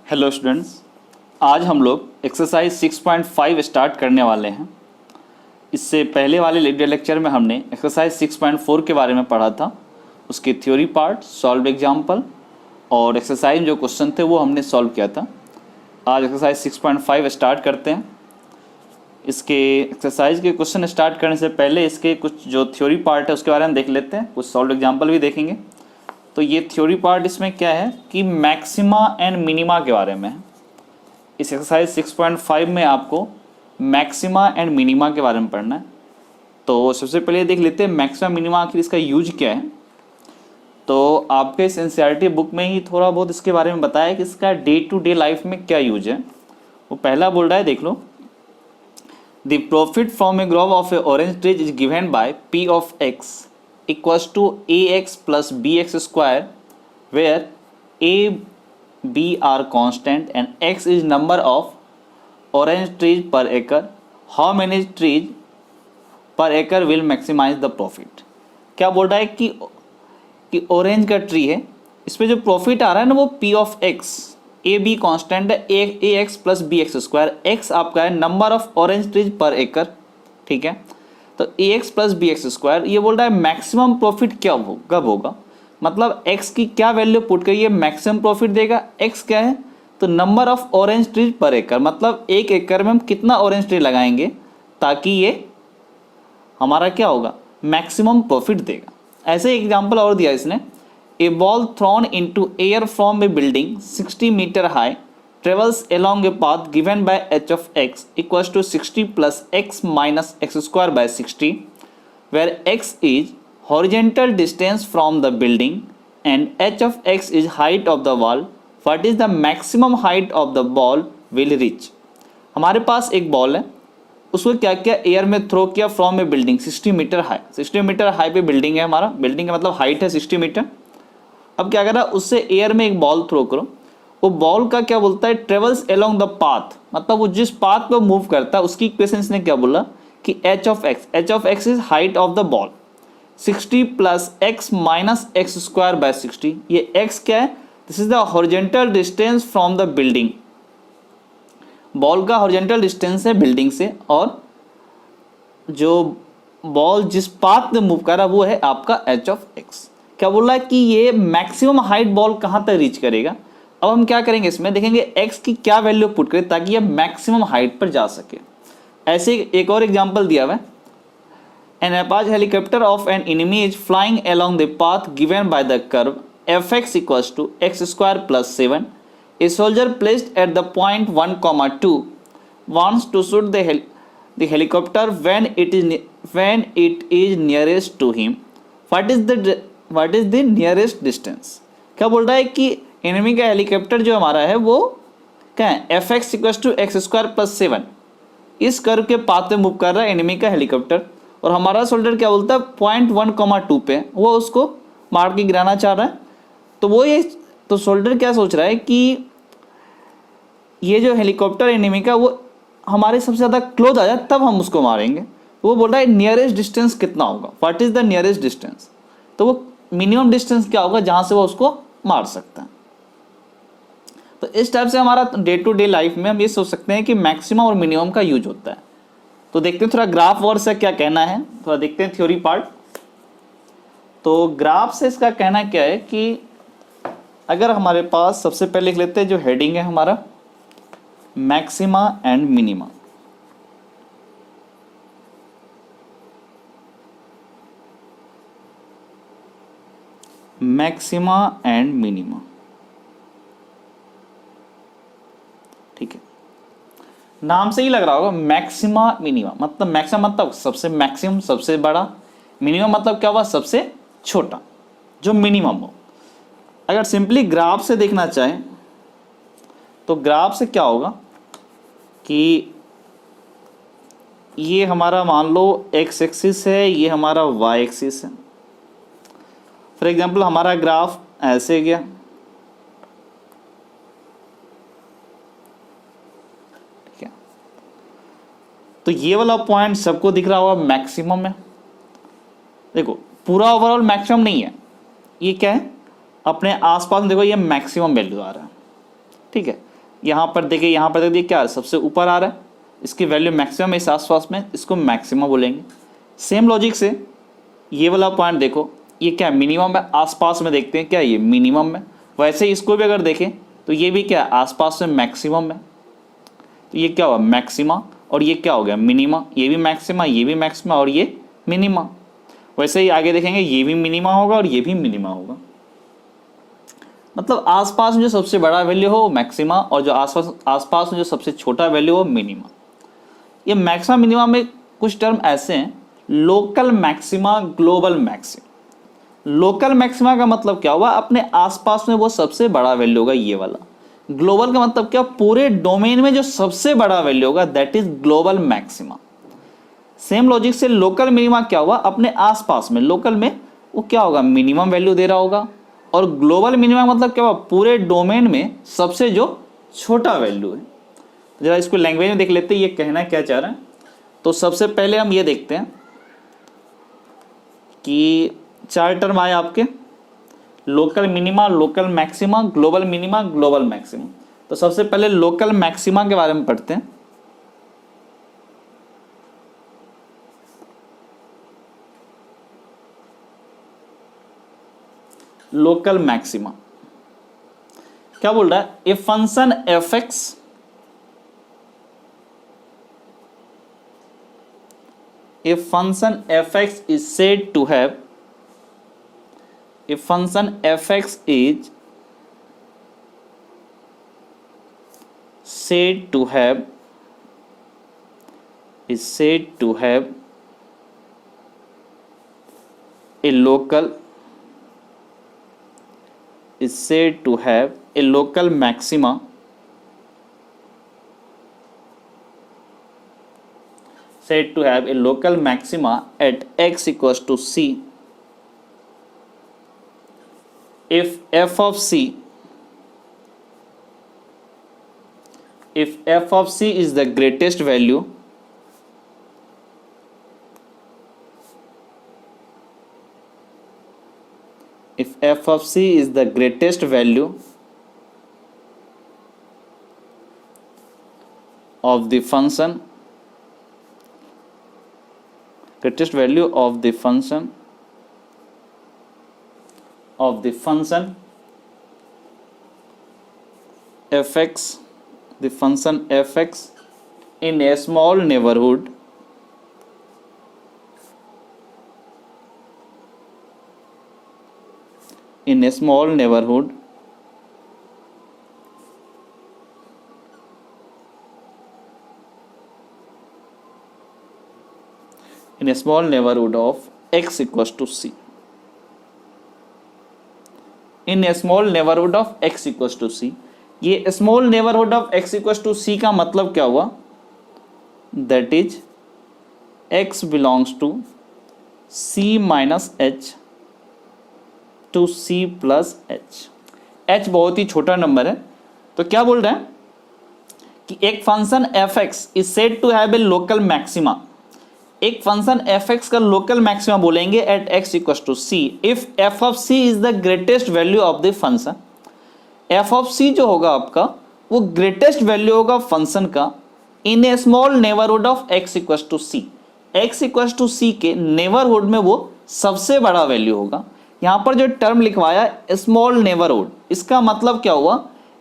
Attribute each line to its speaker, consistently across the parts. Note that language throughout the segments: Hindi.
Speaker 1: हेलो स्टूडेंट्स, आज हम लोग एक्सरसाइज 6.5 स्टार्ट करने वाले हैं। इससे पहले वाले लेक्चर में हमने एक्सरसाइज 6.4 के बारे में पढ़ा था, उसके थ्योरी पार्ट, सॉल्व एग्जाम्पल और एक्सरसाइज जो क्वेश्चन थे वो हमने सॉल्व किया था। आज एक्सरसाइज 6.5 स्टार्ट करते हैं। इसके एक्सरसाइज के क्वेश्चन स्टार्ट करने से पहले इसके कुछ जो थ्योरी पार्ट है उसके बारे में देख लेते हैं, कुछ सॉल्व एग्जाम्पल भी देखेंगे। तो ये थ्योरी पार्ट इसमें क्या है कि मैक्सिमा एंड मिनिमा के बारे में है। इस एक्सरसाइज 6.5 में आपको मैक्सिमा एंड मिनिमा के बारे में पढ़ना है। तो सबसे पहले देख लेते हैं मैक्सिमा मिनिमा आखिर इसका यूज क्या है। तो आपके इस एनसीईआरटी बुक में ही थोड़ा बहुत इसके बारे में बताया कि इसका डे टू डे लाइफ में क्या यूज है। वो पहला बोल रहा है, देख लो, the profit from a grove of a orange tree is given by P of x equals to ax plus bx square, where a, b are constant and x is number of orange trees per acre. How many trees per acre will maximize the profit? क्या बोल रहा है कि ऑरेंज का ट्री है, इसमें जो प्रॉफिट आ रहा है ना वो p of x, a b constant है, a x plus b x square, x आपका है नंबर ऑफ ऑरेंज ट्रीज पर एकड़, ठीक है। तो a x plus b x square, ये बोल रहा है मैक्सिमम प्रॉफिट क्या हो, कब होगा, मतलब एक्स की क्या वैल्यू पुट करिए मैक्सिमम प्रॉफिट देगा। एक्स क्या है, तो नंबर ऑफ ऑरेंज ट्रीज पर एकड़, मतलब एक एकड़ में हम कितना ऑरेंज ट्री लगाएंगे ताकि ये हमारा क्या होगा, मैक्सिमम प्रॉफिट देगा। ऐसे एग्जाम्पल और दिया इसने, a ball thrown into air from a building 60 metre high travels along a path given by h of x equals to 60 plus x minus x square by 60, where x is horizontal distance from the building and h of x is height of the wall. What is the maximum height of the ball will reach? हमारे पास एक बॉल है, उसको क्या किया, एयर में थ्रो किया from a building 60 metre high. 60 metre high पे बिल्डिंग है, हमारा बिल्डिंग का मतलब हाइट है 60 मीटर। अब क्या करा, उससे एयर में एक बॉल थ्रो करो, वो बॉल का क्या बोलता है, ट्रेवल्स अलोंग द पाथ, मतलब वो जिस पाथ पे मूव करता है उसकी इक्वेशन ने क्या बोला कि h of x is height of the ball 60 plus x minus x square by 60। ये x क्या है, this is the horizontal distance from the building, ball का हॉरिजॉन्टल डिस्टेंस है बिल्डिंग से, और जो बॉल जिस पाथ में मूव कर रहा है वो है आपका h ऑफ x। क्या बोल रहा है कि ये मैक्सिमम हाइट बॉल कहाँ तक रीच करेगा। अब हम क्या करेंगे, इसमें देखेंगे x की क्या वैल्यू पुट करें ताकि ये मैक्सिमम हाइट पर जा सके। ऐसे एक और एग्जांपल दिया हुआ है, an Apache helicopter of an enemy is flying along the path given by the curve fx equals to x square plus 7। A soldier placed at the point 1,2 wants to shoot the helicopter when it is nearest to him. What is the nearest distance. क्या बोल रहा है कि एनिमी का हेलीकॉप्टर जो हमारा है वो क्या है, f x equals to x square plus 7, इस कर्व के पाथ में मूव कर रहा है एनिमी का हेलीकॉप्टर, और हमारा सोल्जर क्या बोलता है पॉइंट 1,2 पे वो उसको मार के गिराना चाह रहा है। तो वो ये, तो सोल्जर क्या सोच रहा है कि ये जो हेलीकॉप्टर एनिमी का वो हमारे सबसे ज़्यादा क्लोज आ जाए तब हम उसको मारेंगे। तो वो बोल रहा है नियरेस्ट डिस्टेंस कितना होगा, what is the nearest distance. तो वो मिनिमम डिस्टेंस क्या होगा जहाँ से वो उसको मार सकता है। तो इस टाइप से हमारा डे टू डे लाइफ में हम ये सोच सकते हैं कि मैक्सिमम और मिनिमम का यूज होता है। तो देखते हैं थोड़ा ग्राफ और से क्या कहना है, थोड़ा देखते हैं थ्योरी पार्ट। तो ग्राफ से इसका कहना क्या है कि अगर हमारे पास, सबसे पहले लिख लेते हैं जो हेडिंग है हमारा, maxima and minima. Maxima and minima, ठीक है, नाम से ही लग रहा होगा मैक्सिमा मिनिमा, मतलब मैक्सिमम मतलब सबसे मैक्सिमम सबसे बड़ा, मिनिमम मतलब क्या हुआ सबसे छोटा, जो मिनिमम हो। अगर सिंपली ग्राफ से देखना चाहें तो ग्राफ से क्या होगा कि ये हमारा मान लो एक्स एक्सिस है, ये हमारा वाई एक्सिस है। फॉर एग्जांपल हमारा ग्राफ ऐसे गया, तो ये वाला पॉइंट सबको दिख रहा होगा मैक्सिमम है। देखो पूरा ओवरऑल मैक्सिमम नहीं है, ये क्या है, अपने आसपास में देखो ये मैक्सिमम वैल्यू आ रहा है, ठीक है। यहाँ पर देखिए, यहाँ पर देखिए क्या सबसे ऊपर आ रहा है, इसकी वैल्यू मैक्सिमम है इस आसपास में, इसको मैक्सिमम बोलेंगे। सेम लॉजिक से ये वाला पॉइंट देखो, ये क्या मिनिमम है, आसपास में देखते हैं क्या ये मिनिमम है। वैसे ही इसको भी अगर देखें तो ये भी क्या आसपास में मैक्सिमम है, तो ये क्या हुआ मैक्सिमा, और ये क्या हो गया मिनिमा, ये भी मैक्सिमा, ये भी मैक्सिमा और ये मिनिमा। वैसे ही आगे देखेंगे ये भी मिनिमा होगा और ये भी मिनिमा होगा। मतलब आसपास में जो सबसे बड़ा वैल्यू हो वो मैक्सिमा, और जो आसपास में जो सबसे छोटा वैल्यू हो मिनिमा। ये मैक्सिमा मिनिमा में कुछ टर्म ऐसे हैं, local maxima, global maxima. Local maxima का मतलब क्या हुआ, अपने आसपास में वो सबसे बड़ा वैल्यू होगा ये वाला। ग्लोबल का मतलब क्या, पूरे डोमेन में जो सबसे बड़ा वैल्यू होगा, that is global maxima. Same logic से लोकल मिनिमा क्या हुआ, अपने आसपास में, लोकल में वो क्या होगा मिनिमम वैल्यू दे रहा होगा, और ग्लोबल मिनिमा मतलब क्या हुआ, पूरे डोमेन में सबसे जो छोटा वैल्यू है। जरा इसको लैंग्वेज में देख लेते हैं ये कहना क्या चाह रहा है। तो सबसे पहले हम ये देखते हैं कि 4 टर्म आए आपके, local minima, local maxima, global minima, global maxima. तो सबसे पहले लोकल मैक्सिमा के बारे में पढ़ते हैं। लोकल मैक्सिमा क्या बोल रहा है, ए function f x is said to have, a function fx is said to have a local maxima said to have a local maxima at x equals to c if f of c is the greatest value of the function fx, the function fx in a small neighborhood of x equals to c. In a small neighborhood of x equals to c, ये small neighbourhood of x equals to c का मतलब क्या हुआ, that is x belongs to c minus h to c plus h बहुत ही छोटा नंबर है। तो क्या बोल रहे हैं कि एक function fx is said to have a local maxima, एक फंक्शन fx का लोकल मैक्सिमा बोलेंगे at x equals to c if f of c is the greatest value of the function. f of c जो होगा आपका वो ग्रेटेस्ट वैल्यू होगा फंक्शन का in a small neighbourhood of x equals to c, x equals to c के नेबरहुड में वो सबसे बड़ा वैल्यू होगा। यहाँ पर जो टर्म लिखवाया स्मॉल नेबरहुड, इसका मतलब क्या हुआ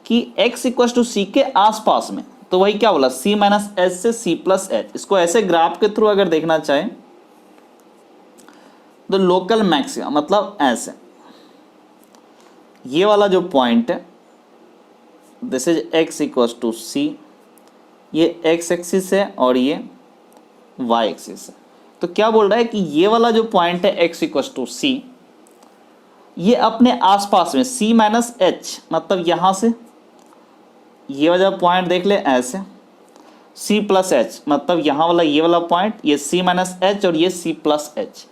Speaker 1: कि x इक्वल्स टू c के आसपास में, तो वही क्या बोला c माइनस h से c प्लस h। इसको ऐसे ग्राफ के थ्रू अगर देखना चाहें तो लोकल मैक्सिमा मतलब ऐसे, ये वाला जो पॉइंट है this is x equals to c, ये x एक्सिस है और ये y एक्सिस है। तो क्या बोल रहा है कि ये वाला जो पॉइंट है x इक्वल्स टू c, ये अपने आसपास में c माइनस h, मतलब यहां से ये वाला पॉइंट देख ले ऐसे c प्लस h, मतलब यहाँ वाला ये वाला पॉइंट, ये c माइनस h और ये c प्लस h,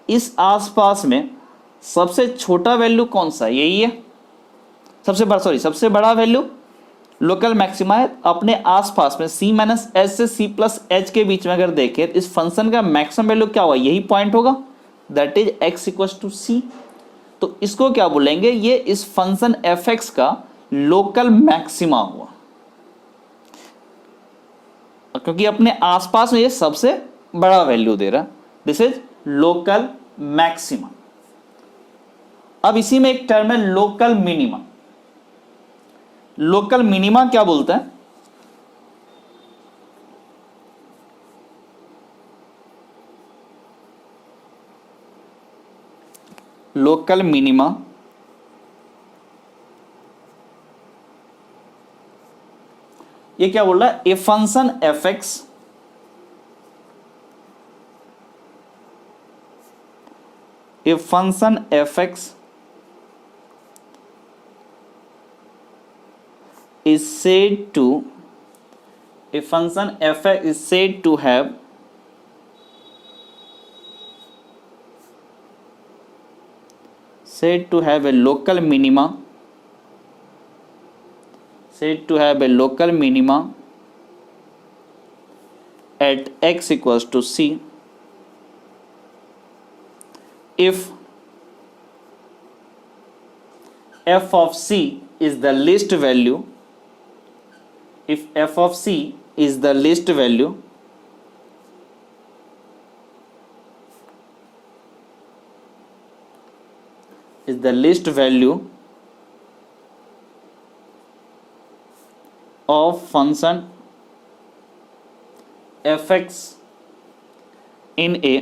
Speaker 1: इस आसपास में सबसे छोटा वैल्यू कौन सा है, यही है सबसे बड़ा वैल्यू लोकल मैक्सिमा है अपने आसपास में c माइनस h से c प्लस h के बीच में। अगर देखें इस फंक्शन का मैक्सिमम वैल्यू क्या हुआ, यही पॉइंट होगा, that is x equals to c। तो इसको क्या बोलेंगे, ये इस फंक्शन fx का लोकल मैक्सिमा हुआ। क्योंकि अपने आसपास में ये सबसे बड़ा वैल्यू दे रहा, दिस इज लोकल मैक्सिमा। अब इसी में एक टर्म है लोकल मिनिमा। लोकल मिनिमा क्या बोलता है? लोकल मिनिमा ये क्या बोल रहा है? ए function f x is said to a function f(x) is said to have a local minima at x equals to c if f of c is the least value, if f of c is the least value of function f(x) in a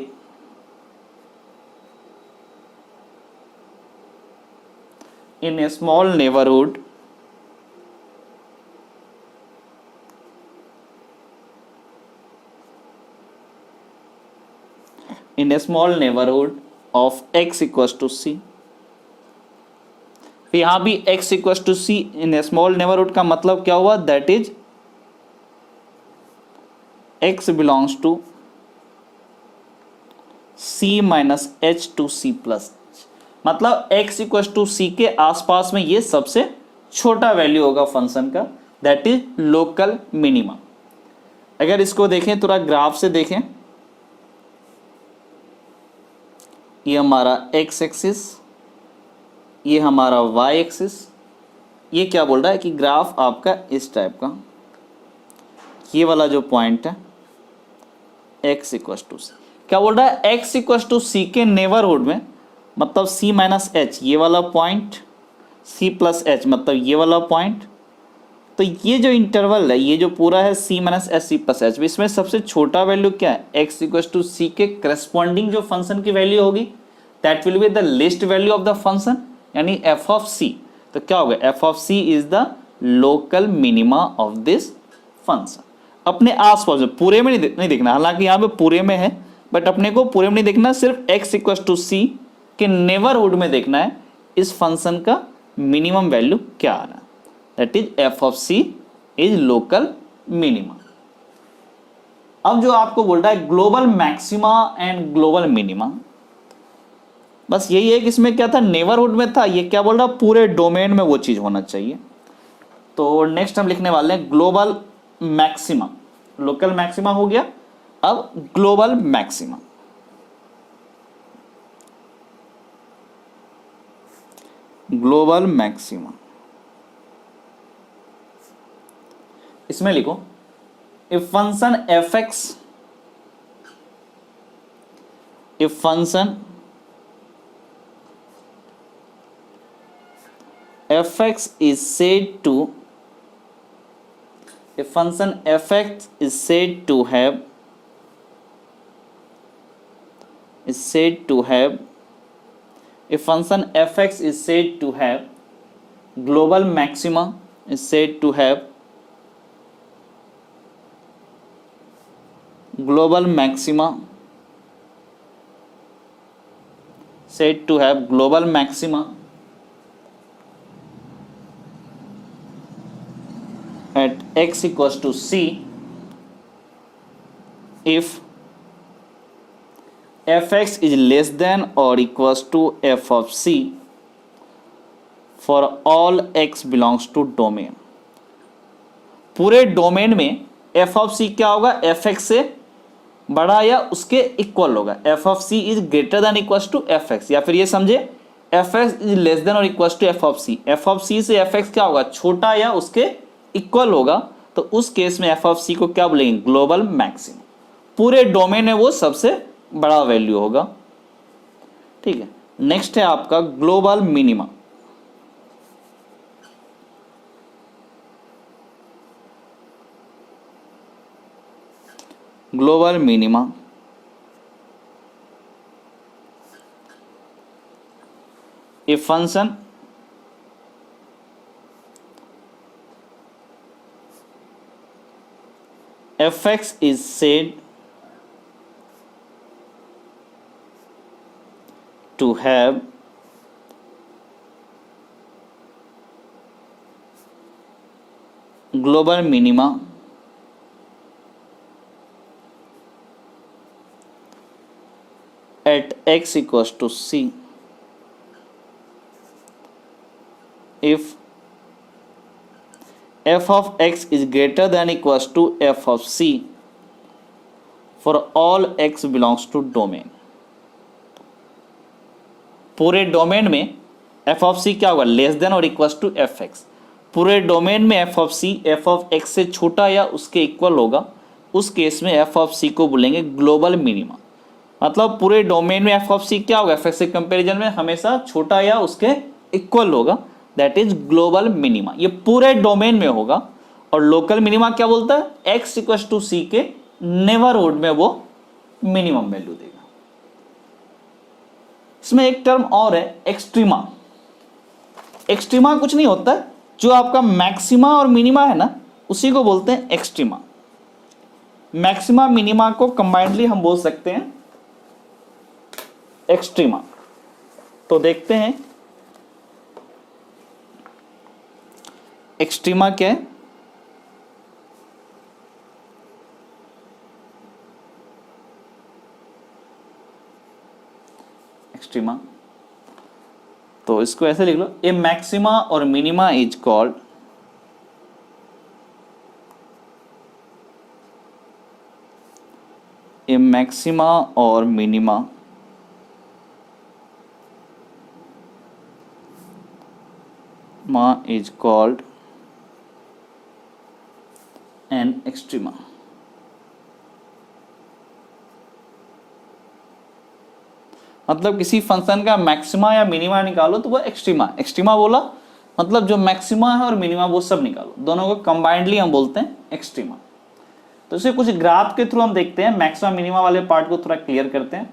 Speaker 1: small neighborhood of x equals to c। यहां भी x equals to c in small neighbourhood का मतलब क्या हुआ? That is x belongs to c minus h to c plus, मतलब x इक्वल टू c के आसपास में ये सबसे छोटा वैल्यू होगा फंक्शन का, दैट इज लोकल मिनिमा। अगर इसको देखें थोड़ा ग्राफ से देखें, ये हमारा x एक्सिस, ये हमारा y एक्सिस, ये क्या बोल रहा है कि ग्राफ आपका इस टाइप का, ये वाला जो पॉइंट है x इक्वल टू सी, क्या बोल रहा है? x इक्वल टू सी के नेबरहुड में, मतलब c माइनस एच ये वाला पॉइंट, c प्लस एच मतलब ये वाला पॉइंट, तो ये जो इंटरवल है, ये जो पूरा है c minus h c plus h, इसमें सबसे छोटा वैल्यू क्या है? x इक्वल टू सी के करस्पॉन्डिंग जो फंक्शन की वैल्यू होगी that will be the least value of the function, यानी f ऑफ c। तो क्या होगा? f of c is the local minima of this function. अपने आसपास में, पूरे में नहीं देखना, हालांकि यहाँ पे पूरे में है बट अपने को पूरे में नहीं देखना, सिर्फ x इक्वल टू सी के नेबरहुड में देखना है इस फंक्शन का मिनिमम वैल्यू क्या आ रहा है, that is f of c is local minima. अब जो आपको बोल रहा है global maxima and global minima, बस यही है कि इसमें क्या था? नेबरहुड में था, ये क्या बोल रहा है? पूरे डोमेन में वो चीज होना चाहिए। तो नेक्स्ट हम लिखने वाले हैं ग्लोबल मैक्सिमा। लोकल मैक्सिमा हो गया, अब ग्लोबल मैक्सिमा। ग्लोबल मैक्सिमा इसमें लिखो if function f(x) is said to a function f(x) is said to have a function f(x) is said to have global maxima, is said to have global maxima, said to have global maxima at x equals to c if f(x) is less than or equals to f of c for all x belongs to domain। पूरे डोमेन में f of c क्या होगा? f(x) से बड़ा या उसके इक्वल होगा। f of c is greater than equals to f(x), या फिर ये समझे f(x) इज लेस देन और equals to f of c। f of c से f(x) क्या होगा? छोटा या उसके इक्वल होगा तो उस केस में एफ ऑफ सी को क्या बोलेंगे, ग्लोबल मैक्सिमम। पूरे डोमेन में वो सबसे बड़ा वैल्यू होगा। ठीक है, नेक्स्ट है आपका global minima. Global minima a function fx is said to have global minima at x equals to c if f of x is greater than equals to f of c for all x belongs to domain। पूरे डोमेन में f ऑफ c क्या होगा, लेस देन और इक्वल्स टू एफ एक्स। पूरे डोमेन में f of c f of x से छोटा या उसके इक्वल होगा, उस केस में f ऑफ c को बोलेंगे ग्लोबल मिनिमा। मतलब पूरे डोमेन में f ऑफ c क्या होगा, f के कंपैरिजन में हमेशा छोटा या उसके इक्वल होगा, दैट इज ग्लोबल मिनिमा। ये पूरे डोमेन में होगा। और लोकल मिनिमा क्या बोलता है, x इक्वल्स टू c के नेबरहुड में वो मिनिमम वैल्यू देगा। इसमें एक टर्म और है एक्सट्रीमा। एक्सट्रीमा कुछ नहीं होता है, जो आपका मैक्सिमा और मिनिमा है ना, उसी को बोलते हैं एक्सट्रीमा। मैक्सिमा मिनिमा को कंबाइंडली हम बोल सकते हैं एक्सट्रीमा। तो देखते हैं एक्सट्रीमा क्या है। एक्सट्रीमा तो इसको ऐसे लिख लो, ए मैक्सिमा और minima is called A maxima और minima is called an extrema। मतलब किसी फंक्शन का मैक्सिमा या मिनिमा निकालो तो वो एक्सट्रीमा। एक्सट्रीमा बोला मतलब जो मैक्सिमा है और मिनिमा वो सब निकालो, दोनों को कंबाइंडली हम बोलते हैं एक्सट्रीमा। तो इसे कुछ ग्राफ के थ्रू हम देखते हैं, मैक्सिमा मिनिमा वाले पार्ट को थोड़ा क्लियर करते हैं।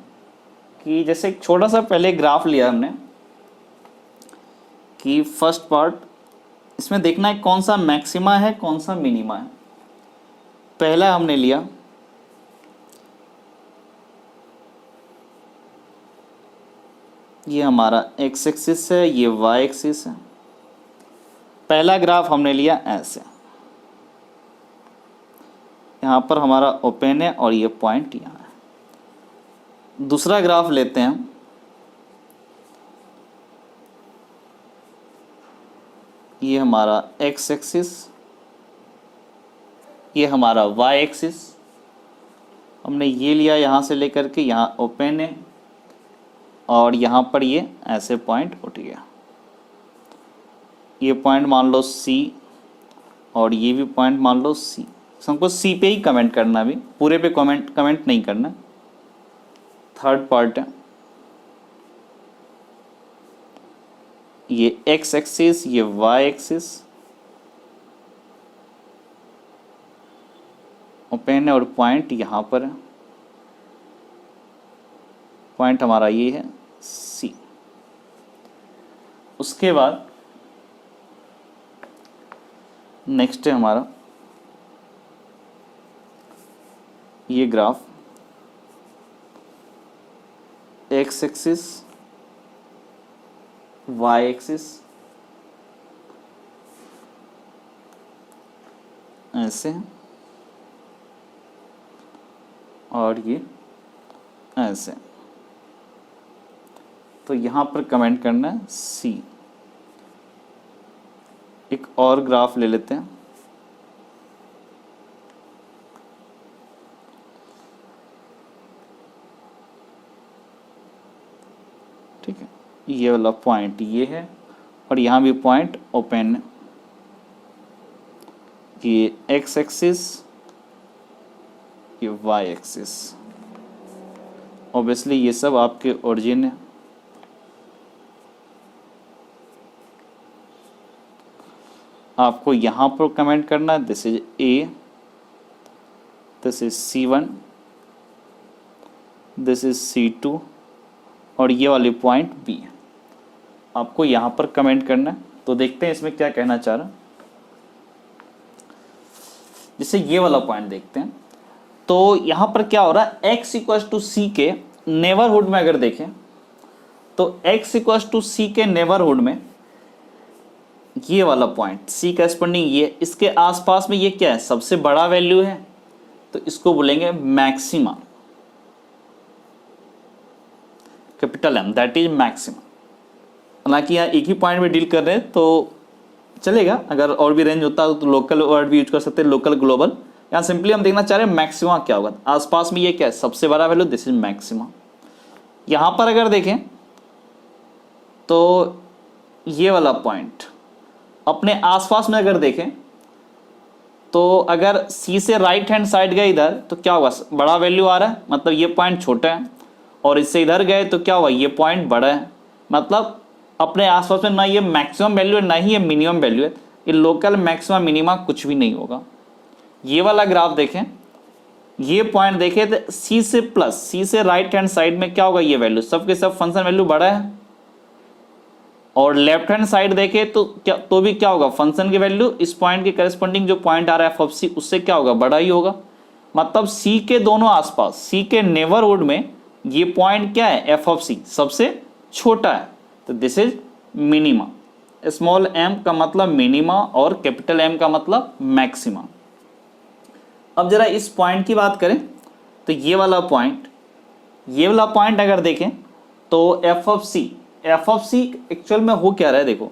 Speaker 1: कि जैसे एक छोटा सा पहले ग्राफ लिया हमने कि फर्स्ट पार्ट, इसमें देखना है कौन सा मैक्सिमा है कौन सा मिनिमा है। पहला हमने लिया ये हमारा एक्स एक्सिस है, ये वाई एक्सिस है। पहला ग्राफ हमने लिया ऐसे, यहाँ पर हमारा ओपन है और ये पॉइंट यहाँ है। दूसरा ग्राफ लेते हैं हम, ये हमारा एक्स एक्सिस, ये हमारा वाई एक्सिस। हमने ये लिया यहाँ से लेकर के यहाँ ओपन है और यहाँ पर ये ऐसे पॉइंट उठ गया। ये पॉइंट मान लो C और ये भी पॉइंट मान लो C। हमको C पे ही कमेंट करना, भी पूरे पे कमेंट नहीं करना। थर्ड पार्ट है ये एक्स एक्सिस, ये वाई एक्सिस, ओपन है और पॉइंट यहाँ पर है। पॉइंट हमारा ये है C। उसके बाद नेक्स्ट है हमारा ये graph, x axis y axis ऐसे और ये ऐसे। तो यहाँ पर कमेंट करना है C। एक और ग्राफ ले लेते हैं, ठीक है। ये वाला पॉइंट ये है और यहाँ भी पॉइंट ओपन है। ये एक्स एक्सिस, ये वाई एक्सिस। ऑब्वियसली ये सब आपके ओरिजिन है। आपको यहाँ पर कमेंट करना है this is a, this is C1, this is C2 और ये वाली पॉइंट B है। आपको यहाँ पर कमेंट करना है। तो देखते हैं इसमें क्या कहना चाह रहा है। जैसे ये वाला पॉइंट देखते हैं, तो यहाँ पर क्या हो रहा है, x इक्वल टू सी के नेबरहुड में अगर देखें तो x इक्वल टू सी के नेबरहुड में ये वाला पॉइंट C करस्पॉन्डिंग ये, इसके आसपास में ये क्या है, सबसे बड़ा वैल्यू है, तो इसको बोलेंगे maxima, capital M, that is maxima. हालांकि यहाँ एक ही पॉइंट में डील कर रहे हैं तो चलेगा, अगर और भी रेंज होता तो लोकल वर्ड भी यूज कर सकते हैं, लोकल ग्लोबल। यहाँ सिंपली हम देखना चाह रहे हैं मैक्सिमा क्या होगा, आसपास में ये क्या है, सबसे बड़ा वैल्यू, दिस इज मैक्सिमा। यहाँ पर अगर देखें तो ये वाला पॉइंट अपने आसपास में अगर देखें तो अगर सी से राइट हैंड साइड गए इधर तो क्या होगा, बड़ा वैल्यू आ रहा है, मतलब ये पॉइंट छोटा है, और इससे इधर गए तो क्या हुआ, ये पॉइंट बड़ा है। मतलब अपने आसपास में ना ये मैक्सिमम वैल्यू है ना ही ये मिनिमम वैल्यू है, ये लोकल मैक्सिमा मिनिमा कुछ भी नहीं होगा। ये वाला ग्राफ देखें, ये पॉइंट देखें तो सी से प्लस, सी से राइट हैंड साइड में क्या होगा, ये वैल्यू सबके सब फंक्शन वैल्यू बड़ा है, और लेफ्ट हैंड साइड देखें तो क्या, तो भी क्या होगा, फंक्शन की वैल्यू इस पॉइंट के करस्पॉन्डिंग जो पॉइंट आ रहा है f(c) उससे क्या होगा, बड़ा ही होगा। मतलब सी के दोनों आसपास, सी के नेबरहुड में ये पॉइंट क्या है, f(c) सबसे छोटा है, तो this is minima. Small m का मतलब मिनिमा और कैपिटल M का मतलब मैक्सिमा। अब जरा इस पॉइंट की बात करें तो ये वाला पॉइंट, ये वाला पॉइंट अगर देखें तो f(c) एक्चुअल में हो क्या रहा है, देखो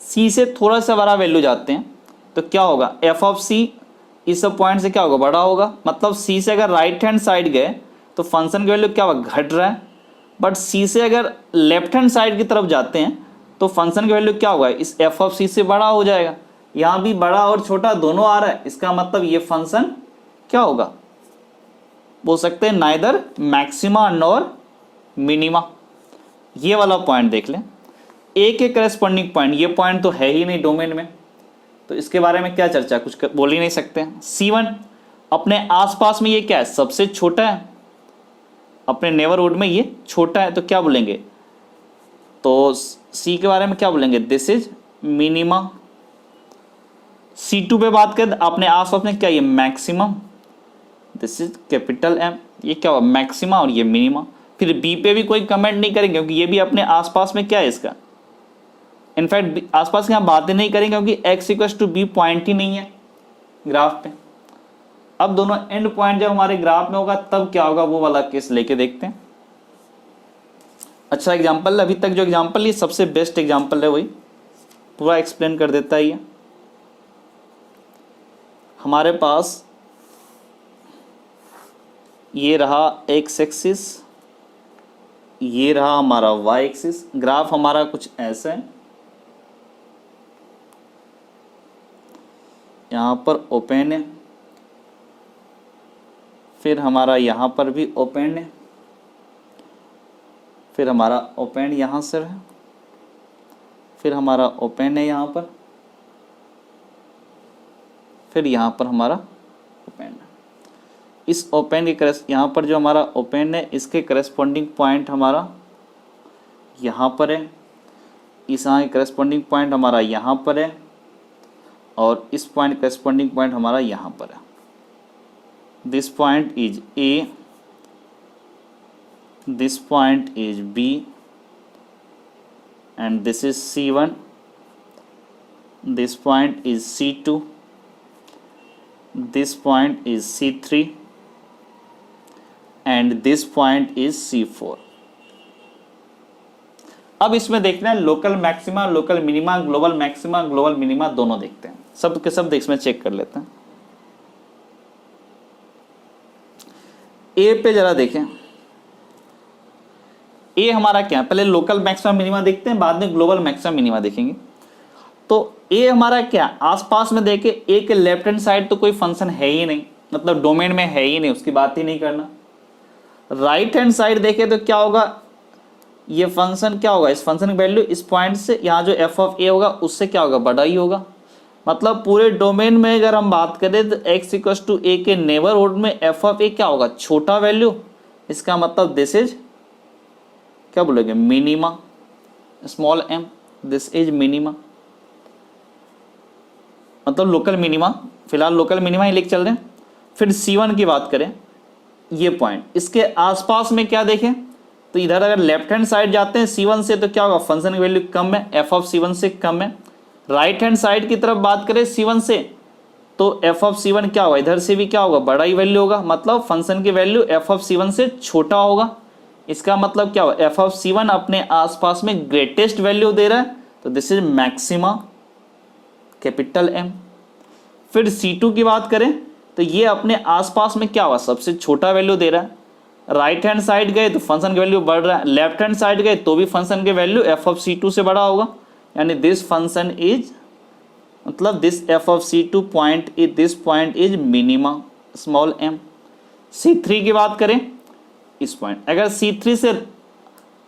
Speaker 1: c से थोड़ा सा बड़ा वैल्यू जाते हैं तो क्या होगा, f(c) इस पॉइंट से क्या होगा, बड़ा होगा। मतलब c से अगर राइट हैंड साइड गए तो फंक्शन की वैल्यू क्या होगा, घट रहा है, बट c से अगर लेफ्ट हैंड साइड की तरफ जाते हैं तो फंक्शन की वैल्यू क्या होगा, इस f(c) से बड़ा हो जाएगा। यहाँ भी बड़ा और छोटा दोनों आ रहा है, इसका मतलब ये फंक्शन क्या होगा, बोल सकते हैं नाइदर मैक्सिमा नॉर मिनिमा। ये वाला पॉइंट देख लें, ए के करस्पॉन्डिंग पॉइंट, ये पॉइंट तो है ही नहीं डोमेन में, तो इसके बारे में क्या चर्चा, कुछ बोल ही नहीं सकते हैं। C1 अपने आसपास में ये क्या है, सबसे छोटा है, अपने नेबरहुड में ये छोटा है, तो क्या बोलेंगे, तो C के बारे में क्या बोलेंगे, दिस इज मिनिमा। C2 पे बात करें अपने आसपास में क्या, ये maximum, this is capital M, ये क्या हुआ, मैक्सिमा और ये मिनिमा। फिर B पे भी कोई कमेंट नहीं करेंगे क्योंकि ये भी अपने आसपास में क्या है इसका, इनफैक्ट आसपास की हम बातें नहीं करेंगे क्योंकि x equal to b point ही नहीं है ग्राफ पे। अब दोनों एंड पॉइंट जब हमारे ग्राफ में होगा तब क्या होगा, वो वाला केस लेके देखते हैं। अच्छा एग्जाम्पल, अभी तक जो एग्जाम्पल ये सबसे बेस्ट एग्जाम्पल है, वही पूरा एक्सप्लेन कर देता है। ये हमारे पास ये रहा x एक्सिस, ये रहा हमारा y एक्सिस, ग्राफ हमारा कुछ ऐसा है, यहाँ पर ओपन है, फिर हमारा यहाँ पर भी ओपन है, फिर हमारा ओपन यहाँ से है, फिर हमारा ओपन है यहाँ पर, फिर यहाँ पर हमारा ओपन है। इस ओपन के यहाँ पर जो हमारा ओपन है इसके करस्पॉन्डिंग पॉइंट हमारा यहाँ पर है, इस यहाँ के करस्पॉन्डिंग पॉइंट हमारा यहाँ पर है, और इस पॉइंट करस्पॉन्डिंग पॉइंट हमारा यहाँ पर है। This point is A, this point is B, and this is C1, this point is C2, this point is C3, and this point is C4। अब इसमें देखना है local maxima, local minima, global maxima, global minima दोनों देखते हैं, सब के सब इसमें चेक कर लेते हैं। ए पे जरा देखें, ए हमारा क्या है, पहले लोकल मैक्सिमा मिनिमा देखते हैं, बाद में ग्लोबल मैक्सिमा मिनिमा देखेंगे। तो ए हमारा क्या, आसपास में देखे ए के लेफ्ट हैंड साइड तो कोई फंक्शन है ही नहीं, मतलब डोमेन में है ही नहीं, उसकी बात ही नहीं करना। राइट हैंड साइड देखे तो क्या होगा, ये फंक्शन क्या होगा, इस फंक्शन की वैल्यू इस पॉइंट से यहाँ जो एफ ऑफ ए होगा उससे क्या होगा, बड़ा ही होगा। मतलब पूरे डोमेन में अगर हम बात करें तो x इक्वल टू ए के नेबरहुड में एफ ऑफ ए क्या होगा, छोटा वैल्यू। इसका मतलब दिस इज क्या बोलेंगे, minima, small m, this is minima, मतलब लोकल मिनिमा। फिलहाल लोकल मिनिमा ही लेके चल रहे हैं। फिर C1 की बात करें, ये पॉइंट इसके आसपास में क्या देखें, तो इधर अगर लेफ्ट हैंड साइड जाते हैं C1 से तो क्या होगा, फंक्शन की वैल्यू कम है, एफ ऑफ C1 से कम है। राइट हैंड साइड की तरफ बात करें C1 से तो एफ ऑफ C1 क्या होगा, इधर से भी क्या होगा, बड़ा ही वैल्यू होगा, मतलब फंक्शन की वैल्यू एफ ऑफ C1 से छोटा होगा। इसका मतलब क्या होगा, एफ ऑफ C1 अपने आसपास में ग्रेटेस्ट वैल्यू दे रहा है, तो this is maxima, capital M। फिर C2 की बात करें तो ये अपने आसपास में क्या होगा, सबसे छोटा वैल्यू दे रहा है। राइट हैंड साइड गए तो फंक्शन की वैल्यू बढ़ रहा है, लेफ्ट हैंड साइड गए तो भी फंक्शन की वैल्यू एफ ऑफ C2 से बड़ा होगा, यानी दिस फंक्शन इज, मतलब this F of C2 point is, this point is minima, small m। C3 की बात करें, इस पॉइंट अगर C3 से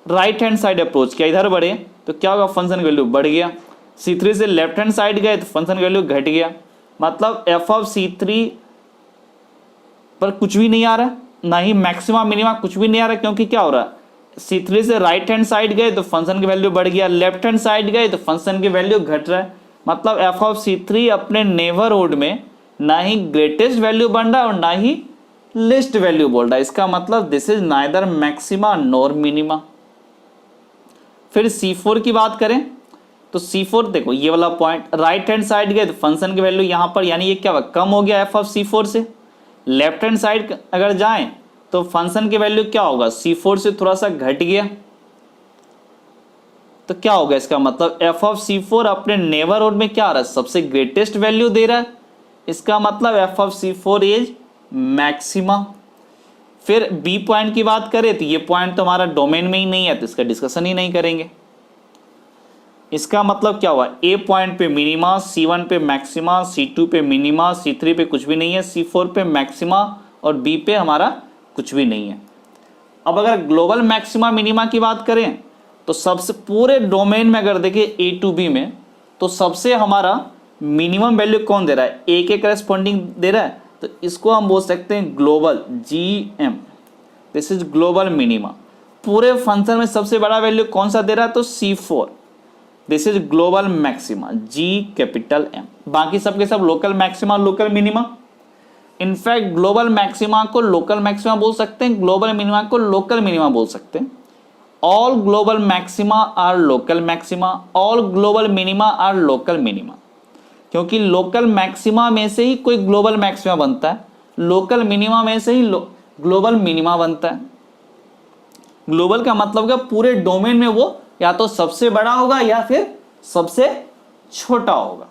Speaker 1: राइट हैंड साइड अप्रोच किया, इधर बढ़े तो क्या होगा, फंक्शन की वैल्यू बढ़ गया। C3 से लेफ्ट हैंड साइड गए तो फंक्शन की वैल्यू घट गया, मतलब एफ ऑफ C3 पर कुछ भी नहीं आ रहा, ना ही मैक्सिमा मिनिमा, कुछ भी नहीं आ रहा, क्योंकि क्या हो रहा है, C3 से राइट हैंड साइड गए तो फंक्शन की वैल्यू बढ़ गया, लेफ्ट हैंड साइड गए तो फंक्शन की वैल्यू घट रहा है। मतलब एफ ऑफ C3 अपने नेबरहुड में ना ही ग्रेटेस्ट वैल्यू बन रहा है और ना ही लिस्ट वैल्यू बोल रहा है। इसका मतलब this is neither maxima nor minima. फिर C4 की बात करें तो C4 देखो ये वाला पॉइंट, राइट हैंड साइड गए तो फंक्शन की वैल्यू यहाँ पर, यानी ये क्या हुआ, कम हो गया एफ ऑफ C4 से। लेफ्ट हैंड साइड अगर जाएं तो फंक्शन की वैल्यू क्या होगा, C4 से थोड़ा सा घट गया, तो क्या होगा, इसका मतलब एफ ऑफ C4 अपने नेबरहुड में क्या आ रहा है, सबसे ग्रेटेस्ट वैल्यू दे रहा है। इसका मतलब F of C4 is maxima. फिर बी पॉइंट की बात करें तो ये पॉइंट तो हमारा डोमेन में ही नहीं है, तो इसका डिस्कशन ही नहीं करेंगे। इसका मतलब क्या हुआ, ए पॉइंट पे मिनिमा, C1 पे मैक्सिमा, C2 पे मिनिमा, C3 पे कुछ भी नहीं है, C4 पे मैक्सिमा और बी पे हमारा कुछ भी नहीं है। अब अगर ग्लोबल मैक्सिमा मिनिमा की बात करें तो सबसे पूरे डोमेन में अगर देखें ए टू बी में, तो सबसे हमारा मिनिमम वैल्यू कौन दे रहा है, ए के करस्पॉन्डिंग दे रहा है, तो इसको हम बोल सकते हैं global, GM, this is global minima. पूरे फंक्शन में सबसे बड़ा वैल्यू कौन सा दे रहा है, तो C4, this is global maxima, G capital M। बाकी सबके सब local maxima, local minima. In fact global maxima को लोकल मैक्सिमा बोल सकते हैं, ग्लोबल मिनिमा को लोकल मिनिमा बोल सकते हैं। All global maxima are local maxima, all global minima are local minima, क्योंकि लोकल मैक्सिमा में से ही कोई ग्लोबल मैक्सिमा बनता है, लोकल मिनिमा में से ही ग्लोबल मिनिमा बनता है। ग्लोबल का मतलब क्या, पूरे डोमेन में वो या तो सबसे बड़ा होगा या फिर सबसे छोटा होगा।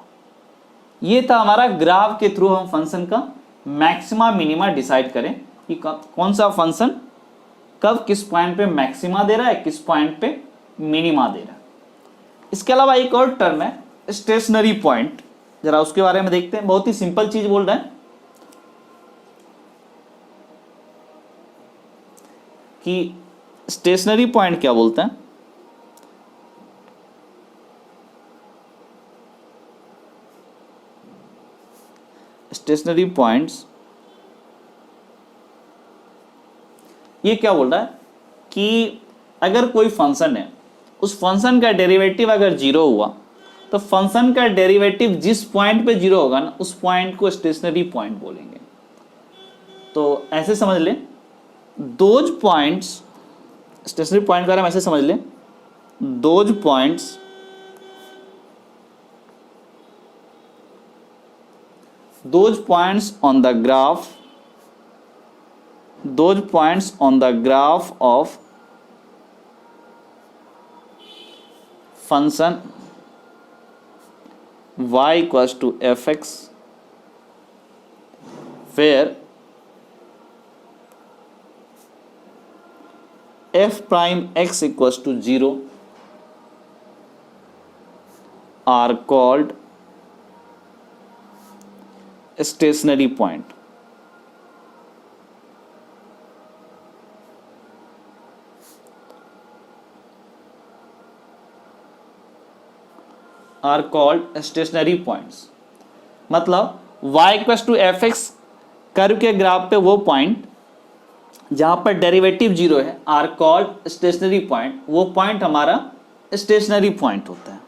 Speaker 1: ये था हमारा ग्राफ के थ्रू हम फंक्शन का मैक्सिमा मिनिमा डिसाइड करें कि कौन सा फंक्शन कब किस पॉइंट पे मैक्सिमा दे रहा है, किस पॉइंट पे मिनिमा दे रहा है। इसके अलावा एक और टर्म है स्टेशनरी पॉइंट, जरा उसके बारे में देखते हैं। बहुत ही सिंपल चीज बोल रहे हैं कि स्टेशनरी पॉइंट क्या बोलते हैं। स्टेशनरी पॉइंट्स ये क्या बोल रहा है कि अगर कोई फंक्शन है, उस फंक्शन का डेरिवेटिव अगर जीरो हुआ तो फंक्शन का डेरिवेटिव जिस पॉइंट पे जीरो होगा ना, उस पॉइंट को स्टेशनरी पॉइंट बोलेंगे। तो ऐसे समझ लें, दोज पॉइंट्स, स्टेशनरी पॉइंट का हम ऐसे समझ लें, those points on the graph, those points on the graph of function y equals to fx, where f prime x equals to 0 are called stationary point. Are called stationary points मतलब y equal to f x curve के ग्राफ पे वो पॉइंट जहां पर डेरिवेटिव जीरो है आर कॉल्ड स्टेशनरी पॉइंट, वो पॉइंट हमारा स्टेशनरी पॉइंट होता है।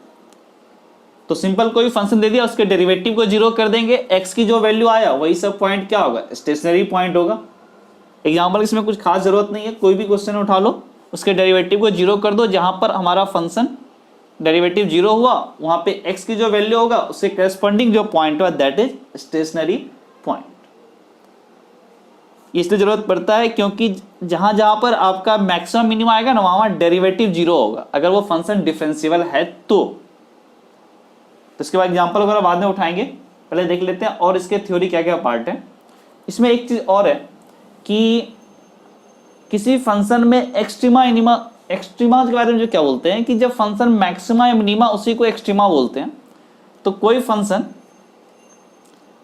Speaker 1: तो सिंपल कोई फंक्शन दे दिया, उसके डेरिवेटिव को जीरो कर देंगे, x की जो वैल्यू आया वही सब पॉइंट क्या होगा, स्टेशनरी पॉइंट होगा। एग्जाम्पल इसमें कुछ खास जरूरत नहीं है, कोई भी क्वेश्चन उठा लो, उसके डेरिवेटिव को जीरो कर दो, जहां पर हमारा फंक्शन डेरिवेटिव जीरो हुआ वहां पे x की जो वैल्यू होगा उससे करस्पॉन्डिंग जो पॉइंट हुआ दैट इज स्टेशनरी पॉइंट। इसलिए जरूरत पड़ता है क्योंकि जहां जहां पर आपका मैक्सिमम मिनिमम आएगा ना वहां डेरिवेटिव जीरो होगा, अगर वो फंक्शन डिफरेंशिएबल है तो इसके बाद एग्जांपल वगैरह बाद में उठाएंगे, पहले देख लेते हैं और इसके थ्योरी क्या क्या पार्ट है। इसमें एक चीज और है कि किसी फंक्शन में एक्सट्रीमा मिनिमा, एक्सट्रीमा के बारे में जो क्या बोलते हैं कि जब फंक्शन मैक्सिमा या मिनिमा उसी को एक्सट्रीमा बोलते हैं। तो कोई फंक्शन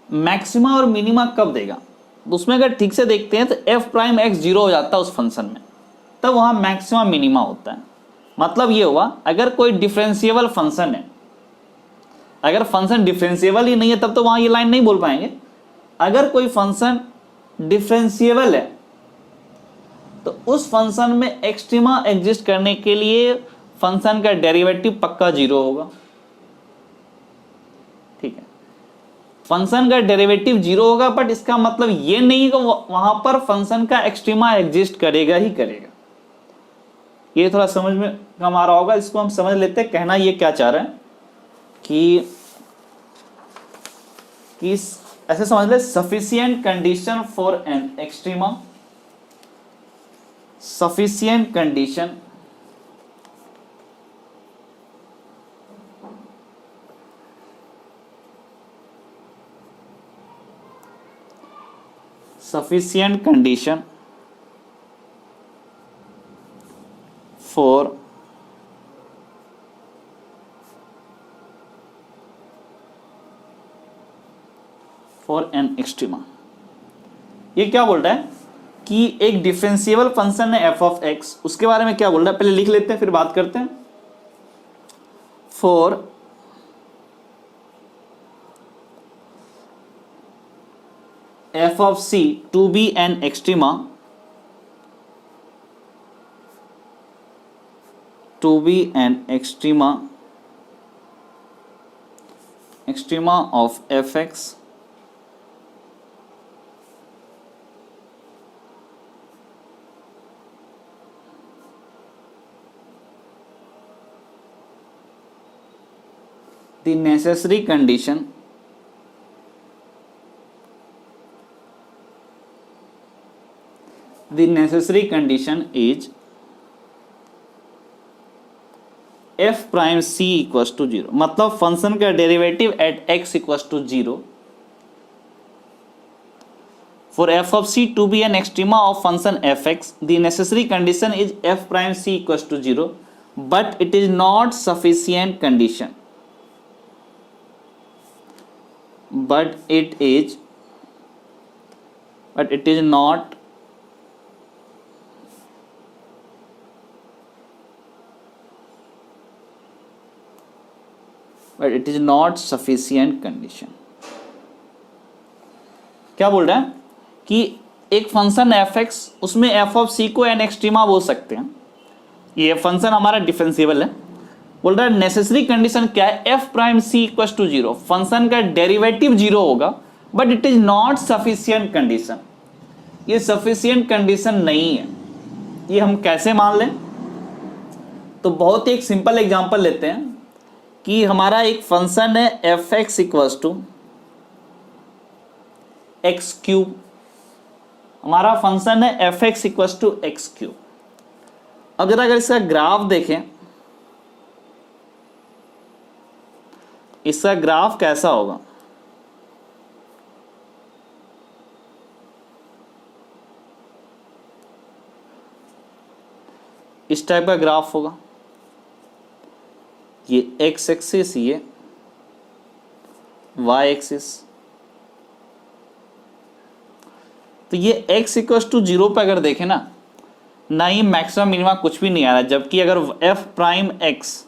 Speaker 1: मैक्सिमा और मिनिमा कब देगा, तो उसमें अगर ठीक से देखते हैं तो एफ प्राइम एक्स जीरो हो जाता है उस फंक्शन में, तब वहां मैक्सिमा मिनिमा होता है। मतलब ये हुआ अगर कोई डिफरेंशिएबल फंक्शन है, अगर फंक्शन डिफरेंशिएबल ही नहीं है तब तो वहां ये लाइन नहीं बोल पाएंगे। अगर कोई फंक्शन डिफरेंशिएबल है तो उस फंक्शन में एक्सट्रीमा एग्जिस्ट करने के लिए फंक्शन का डेरिवेटिव पक्का जीरो होगा। ठीक है, फंक्शन का डेरिवेटिव जीरो होगा, बट इसका मतलब ये नहीं कि वहां पर फंक्शन का एक्सट्रीमा एग्जिस्ट करेगा ही करेगा। ये थोड़ा समझ में कम आ रहा होगा, इसको हम समझ लेते हैं। कहना ये क्या चाह रहे हैं कि ऐसे समझ ले, sufficient condition for an extrema, sufficient condition sufficient condition for an extrema। ये क्या बोल रहा है कि एक डिफरेंशिएबल फंक्शन है एफ ऑफ एक्स, उसके बारे में क्या बोल रहा है पहले लिख लेते हैं फिर बात करते हैं। For f of c to be an extrema, to be an extrema of fx the necessary condition is f prime c equal to zero. मतलब फंक्शन का derivative at x equal to zero for f of c to be an extrema of function fx, the necessary condition is f prime c equals to 0, but it is not sufficient condition, but it is not sufficient condition। क्या बोल रहा है कि एक फंक्शन एफ एक्स, उसमें एफ ऑफ सी को एन एक्सट्रीमा बोल सकते हैं, ये फंक्शन हमारा डिफरेंशिएबल है। बोल रहा है नेसेसरी कंडीशन क्या है, F prime c equal to zero, function का डेरिवेटिव जीरो होगा, but it is not sufficient condition. ये सफिशियंट कंडीशन नहीं है। ये हम कैसे मान लें, तो बहुत ही एक सिंपल एग्जांपल लेते हैं कि हमारा एक फंक्शन है f x equal to x cube, हमारा फंक्शन है f x equal to x cube. अब जरा अगर इसका ग्राफ देखें, इसका ग्राफ कैसा होगा, इस टाइप का ग्राफ होगा। ये एक्स एक्सिस, ये वाई एक्सिस। तो ये x इक्वस टू 0 पे अगर देखें ना ही मैक्सिमम मिनिमा कुछ भी नहीं आ रहा है, जबकि अगर f प्राइम x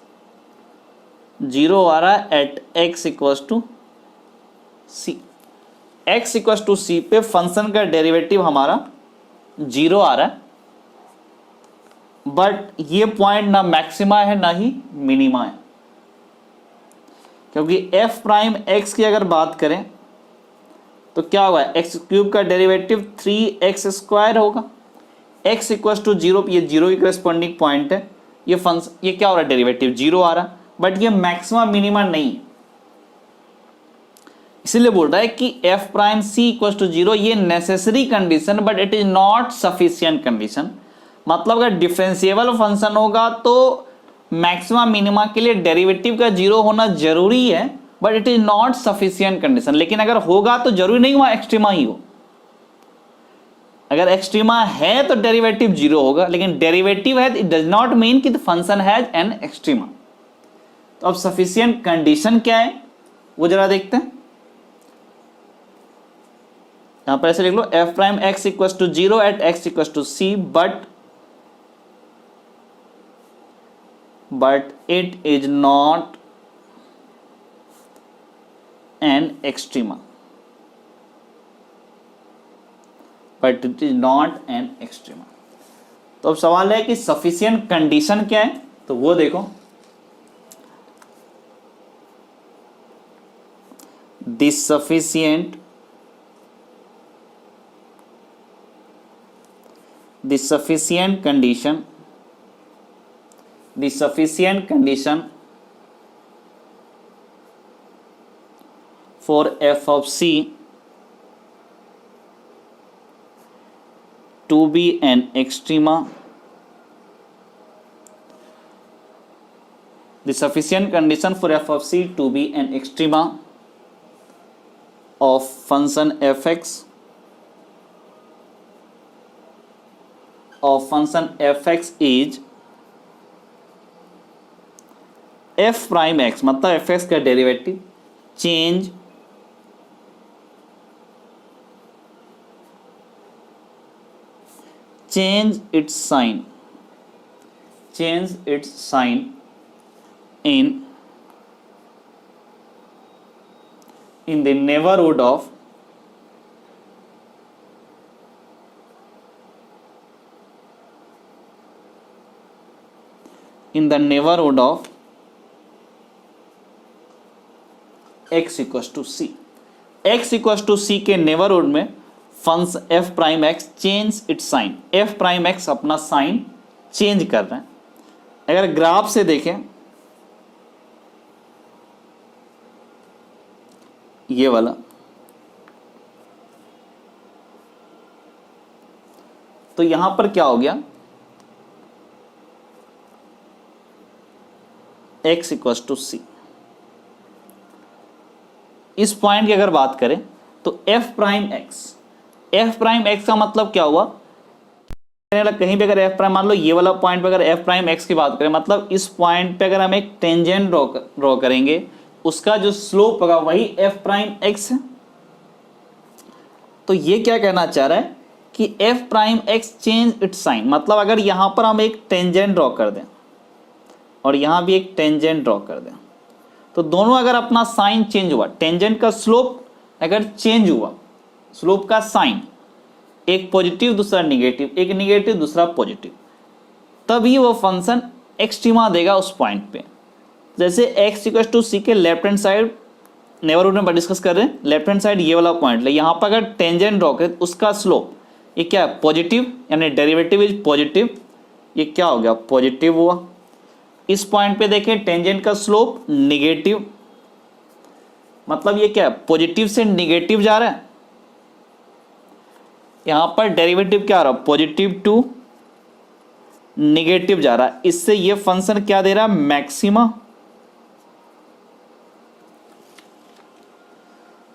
Speaker 1: 0 आ रहा है at x equals to c। x equals to c पे फंक्शन का डेरिवेटिव हमारा 0 आ रहा है, बट ये पॉइंट ना मैक्सिमा है ना ही मिनिमा है, क्योंकि f प्राइम x की अगर बात करें तो क्या होगा, एक्स क्यूब का डेरिवेटिव 3x स्क्वायर होगा। x इक्वस टू 0, ये 0 की करस्पॉन्डिंग पॉइंट है, ये फंक्शन ये क्या हो रहा है, डेरिवेटिव 0 आ रहा है, बट ये मैक्सिमा मिनिमा नहीं है। इसीलिए बोल रहा है कि f prime c equals to 0 ये necessary condition but it is not sufficient condition. मतलब अगर डिफरेंशिएबल फंक्शन होगा तो मैक्सिमा मिनिमा के लिए डेरिवेटिव का 0 होना जरूरी है, but it is not sufficient condition. लेकिन अगर होगा तो जरूरी नहीं वहां एक्सट्रीमा ही हो, अगर एक्सट्रीमा है तो डेरिवेटिव 0 होगा, लेकिन डेरिवेटिव है इट डज नॉट मीन कि the function has an extrema. तो अब सफिशिएंट कंडीशन क्या है वो जरा देखते हैं। यहां पर ऐसे लिख लो, f prime x equals to 0 at x equals to c but it is not an extrema, but it is not an extrema। तो अब सवाल है कि सफिशिएंट कंडीशन क्या है, तो वो देखो, the sufficient condition for f of c to be an extrema, the sufficient condition for f of c to be an extrema of function fx is f prime x, मतलब fx का derivative change its sign in the neighborhood of x equals to c। x equals to c के नेबरहुड में function f prime x change its sign, f prime x अपना साइन चेंज कर रहे हैं। अगर ग्राफ से देखें ये वाला, तो यहां पर क्या हो गया, x इक्वस टू c। इस पॉइंट की अगर बात करें तो f प्राइम x का मतलब क्या हुआ, कहीं पे अगर f प्राइम, मान लो ये वाला पॉइंट पे अगर f प्राइम x की बात करें, मतलब इस पॉइंट पे अगर हम एक टेंजेंट ड्रॉ करेंगे, उसका जो स्लोप होगा वही f प्राइम x है। तो ये क्या कहना चाह रहा है कि f prime x change its sign, मतलब अगर यहां पर हम एक टेंजेंट ड्रॉ कर दें और यहां भी एक टेंजेंट ड्रॉ कर दें, तो दोनों अगर अपना साइन चेंज हुआ, टेंजेंट का स्लोप अगर चेंज हुआ, स्लोप का साइन एक पॉजिटिव दूसरा निगेटिव, एक निगेटिव दूसरा पॉजिटिव, तभी वो फंक्शन एक्सट्रीमा देगा उस पॉइंट पे। जैसे x इक्वल टू c के लेफ्ट हैंड साइड नेबरहुड में डिस्कस कर रहे हैं, लेफ्ट हैंड साइड ये वाला पॉइंट ले, यहाँ पर अगर टेंजेंट ड्रॉ करें उसका स्लोप ये क्या है, पॉजिटिव, यानी डेरिवेटिव इज पॉजिटिव, ये क्या हो गया, पॉजिटिव हुआ। इस पॉइंट पे देखें टेंजेंट का स्लोप निगेटिव, मतलब ये क्या है, पॉजिटिव से निगेटिव जा रहा है। यहां पर डेरिवेटिव क्या आ रहा है, पॉजिटिव टू निगेटिव जा रहा है। इससे ये फंक्शन क्या दे रहा है, मैक्सिमा।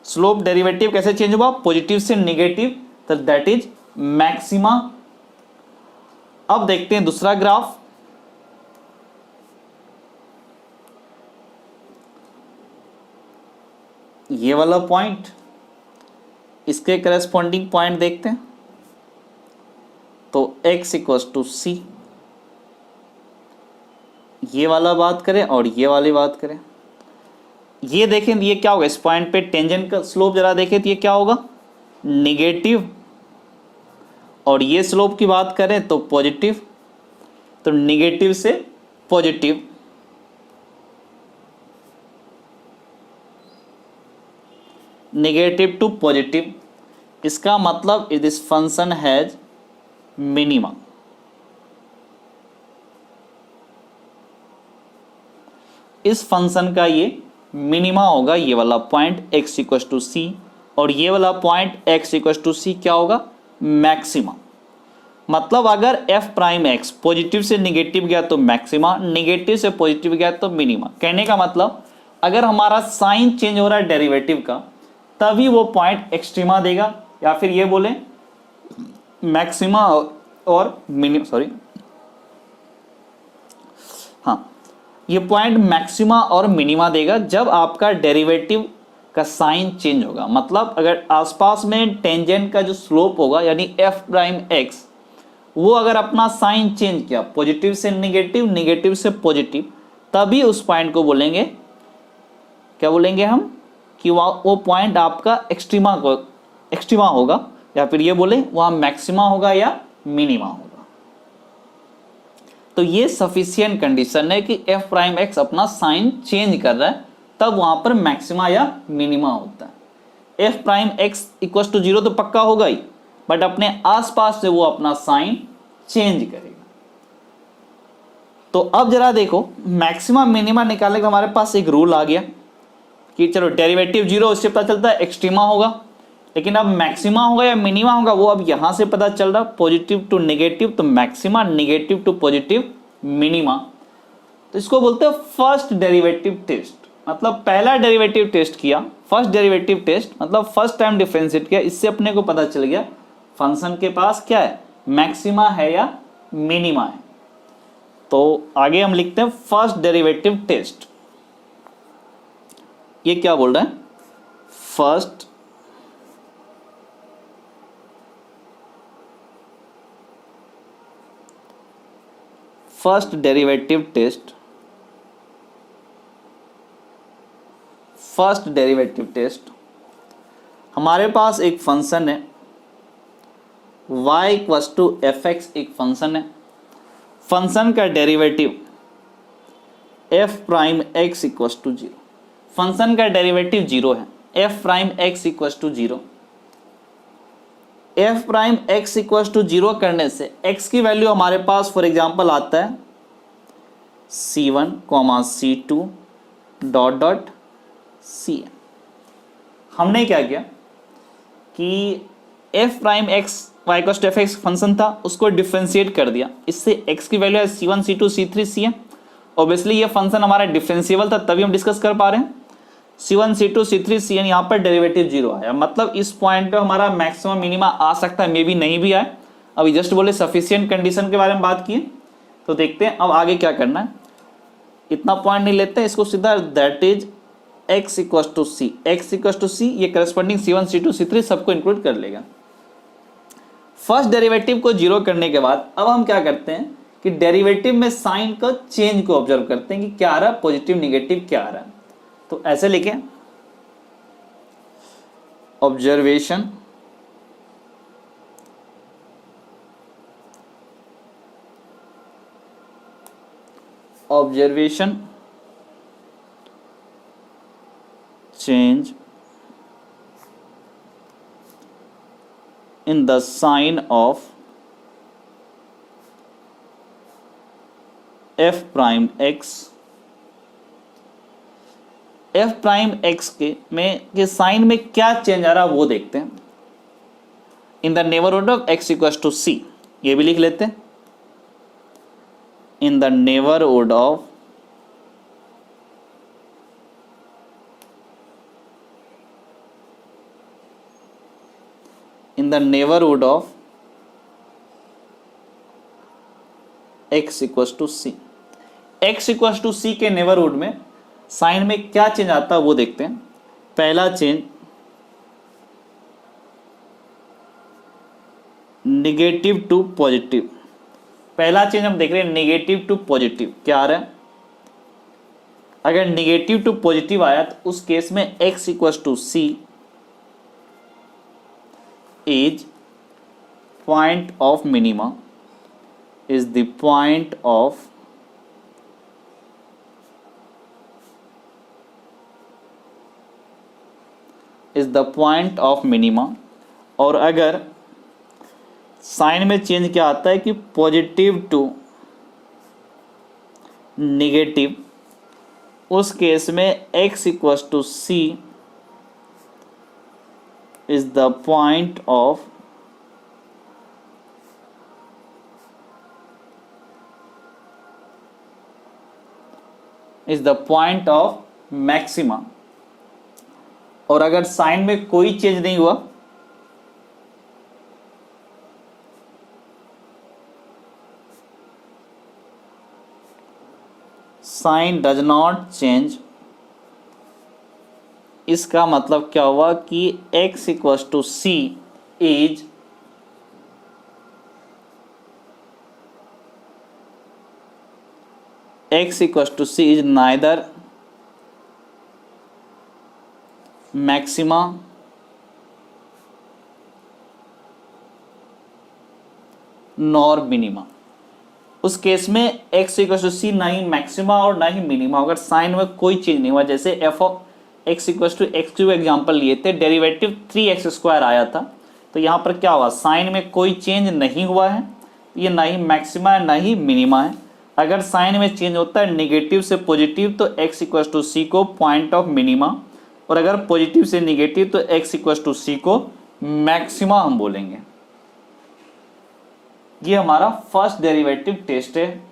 Speaker 1: स्लोप डेरिवेटिव कैसे चेंज हुआ, पॉजिटिव से निगेटिव, तो दैट इज मैक्सिमा। अब देखते हैं दूसरा ग्राफ। ये वाला पॉइंट, इसके करस्पॉन्डिंग पॉइंट देखते हैं तो x इक्वल्स टू सी, ये वाला बात करें और ये वाली बात करें, ये देखें ये क्या होगा, इस पॉइंट पे टेंजेंट का स्लोप जरा देखें तो ये क्या होगा, निगेटिव, और ये स्लोप की बात करें तो पॉजिटिव, तो निगेटिव से पॉजिटिव, नेगेटिव टू पॉजिटिव, इसका मतलब दिस फंक्शन हैज मिनिमा। इस फंक्शन का ये मिनिमा होगा, ये वाला पॉइंट x इक्वल टू सी, और ये वाला पॉइंट x इक्वल टू सी क्या होगा, मैक्सिमा। मतलब अगर f प्राइम x पॉजिटिव से निगेटिव गया तो मैक्सिमा, निगेटिव से पॉजिटिव गया तो मिनिमा। कहने का मतलब अगर हमारा साइन चेंज हो रहा है डेरिवेटिव का, तभी वो पॉइंट एक्सट्रीमा देगा, या फिर ये बोले मैक्सिमा और मिनिमा, सॉरी हाँ, ये पॉइंट मैक्सिमा और मिनिमा देगा जब आपका डेरिवेटिव का साइन चेंज होगा। मतलब अगर आसपास में टेंजेंट का जो स्लोप होगा यानी f प्राइम x, वो अगर अपना साइन चेंज किया पॉजिटिव से निगेटिव, निगेटिव से पॉजिटिव, तभी उस पॉइंट को बोलेंगे, क्या बोलेंगे हम, कि वो पॉइंट आपका एक्सट्रीमा होगा, या फिर ये बोले वहाँ मैक्सिमा होगा या मिनिमा होगा। तो ये सफिशिएंट कंडीशन है कि f प्राइम x अपना साइन चेंज कर रहा है, तब वहां पर मैक्सिमा या मिनिमा होता है। f prime x equal to 0 तो पक्का होगा ही, बट अपने आसपास से वो अपना साइन चेंज करेगा। तो अब जरा देखो, मैक्सिमा मिनिमा निकालने का हमारे पास एक रूल आ गया कि चलो डेरिवेटिव 0, इससे पता चलता है एक्सट्रीमा होगा, लेकिन अब मैक्सिमा होगा या मिनिमा होगा वो अब यहां से पता चल रहा, पॉजिटिव टू नेगेटिव तो maxima, negative to positive minima. तो इसको बोलते हैं फर्स्ट डेरिवेटिव टेस्ट। मतलब पहला डेरिवेटिव टेस्ट किया, फर्स्ट डेरिवेटिव टेस्ट मतलब फर्स्ट टाइम डिफरेंशिएट किया, इससे अपने को पता चल गया फंक्शन के पास क्या है, मैक्सिमा है या मिनिमा है। तो आगे हम लिखते हैं फर्स्ट डेरिवेटिव टेस्ट। ये क्या बोल रहा है, first derivative test, first derivative test, हमारे पास एक फंक्शन है y equals to f x, एक फंक्शन है, फंक्शन का derivative f prime x equals to 0, function का डेरिवेटिव 0 है, f prime x equals to 0, f prime x equals to 0 करने से x की वैल्यू हमारे पास फॉर एग्जांपल आता है c1, c2 dot dot cn। हमने क्या किया कि f prime x y equals to f x function था, उसको डिफरेंशिएट कर दिया, इससे x की वैल्यू है c1, c2, c3, cn। Obviously ये फंक्शन हमारा डिफरेंशिएबल था तभी हम डिस्कस कर पा रहे हैं। c1, c2, c3, cn, यहाँ पर डेरिवेटिव 0 आया, मतलब इस पॉइंट पे हमारा मैक्सिमम मिनिमा आ सकता है, मे बी नहीं भी आए। अभी जस्ट बोले सफिशिएंट कंडीशन के बारे में बात किए, तो देखते हैं अब आगे क्या करना है। इतना पॉइंट नहीं लेते हैं, इसको सीधा that is x equal to c, x equal to c, ये करस्पॉन्डिंग c1, c2, c3 सबको इंक्लूड कर लेगा। फर्स्ट डेरिवेटिव को 0 करने के बाद अब हम क्या करते हैं कि डेरिवेटिव में साइन का चेंज को ऑब्जर्व करते हैं कि क्या आ रहा है, पॉजिटिव निगेटिव क्या आ रहा है। तो ऐसे लिखें, observation observation change in the sign of f prime x, f prime x के साइन में क्या चेंज आ रहा है वो देखते हैं। In the neighbourhood of x equal to c, ये भी लिख लेते हैं, in the neighbourhood of in the neighborhood of x equals to c, x equals to c के नेबरहुड में साइन में क्या चेंज आता है वो देखते हैं। पहला चेंज निगेटिव टू पॉजिटिव, पहला चेंज हम देख रहे हैं नेगेटिव टू पॉजिटिव, क्या आ रहा है? अगर निगेटिव टू पॉजिटिव आया तो उस केस में x equal to c is point of minima, is the point of minima. और अगर साइन में चेंज क्या आता है कि पॉजिटिव टू निगेटिव, उस केस में x equal to c is the point of maxima. और अगर साइन में कोई चेंज नहीं हुआ, साइन डज नॉट चेंज, इसका मतलब क्या हुआ कि x equal to c is neither maxima nor minima. उस केस में x इक्वल टू सी ना ही मैक्सिमा और ना ही मिनिमा, अगर साइन में कोई चेंज नहीं हुआ। जैसे f of x equal to x cube example लिए थे, डेरिवेटिव 3x² आया था, तो यहाँ पर क्या हुआ, साइन में कोई चेंज नहीं हुआ है, ये ना ही मैक्सिमा है ना ही मिनिमा है। अगर साइन में चेंज होता है निगेटिव से पॉजिटिव तो x इक्वल टू सी को पॉइंट ऑफ मिनिमा, और अगर पॉजिटिव से निगेटिव तो x इक्वल टू सी को मैक्सिमा हम बोलेंगे। ये हमारा फर्स्ट डेरिवेटिव टेस्ट है।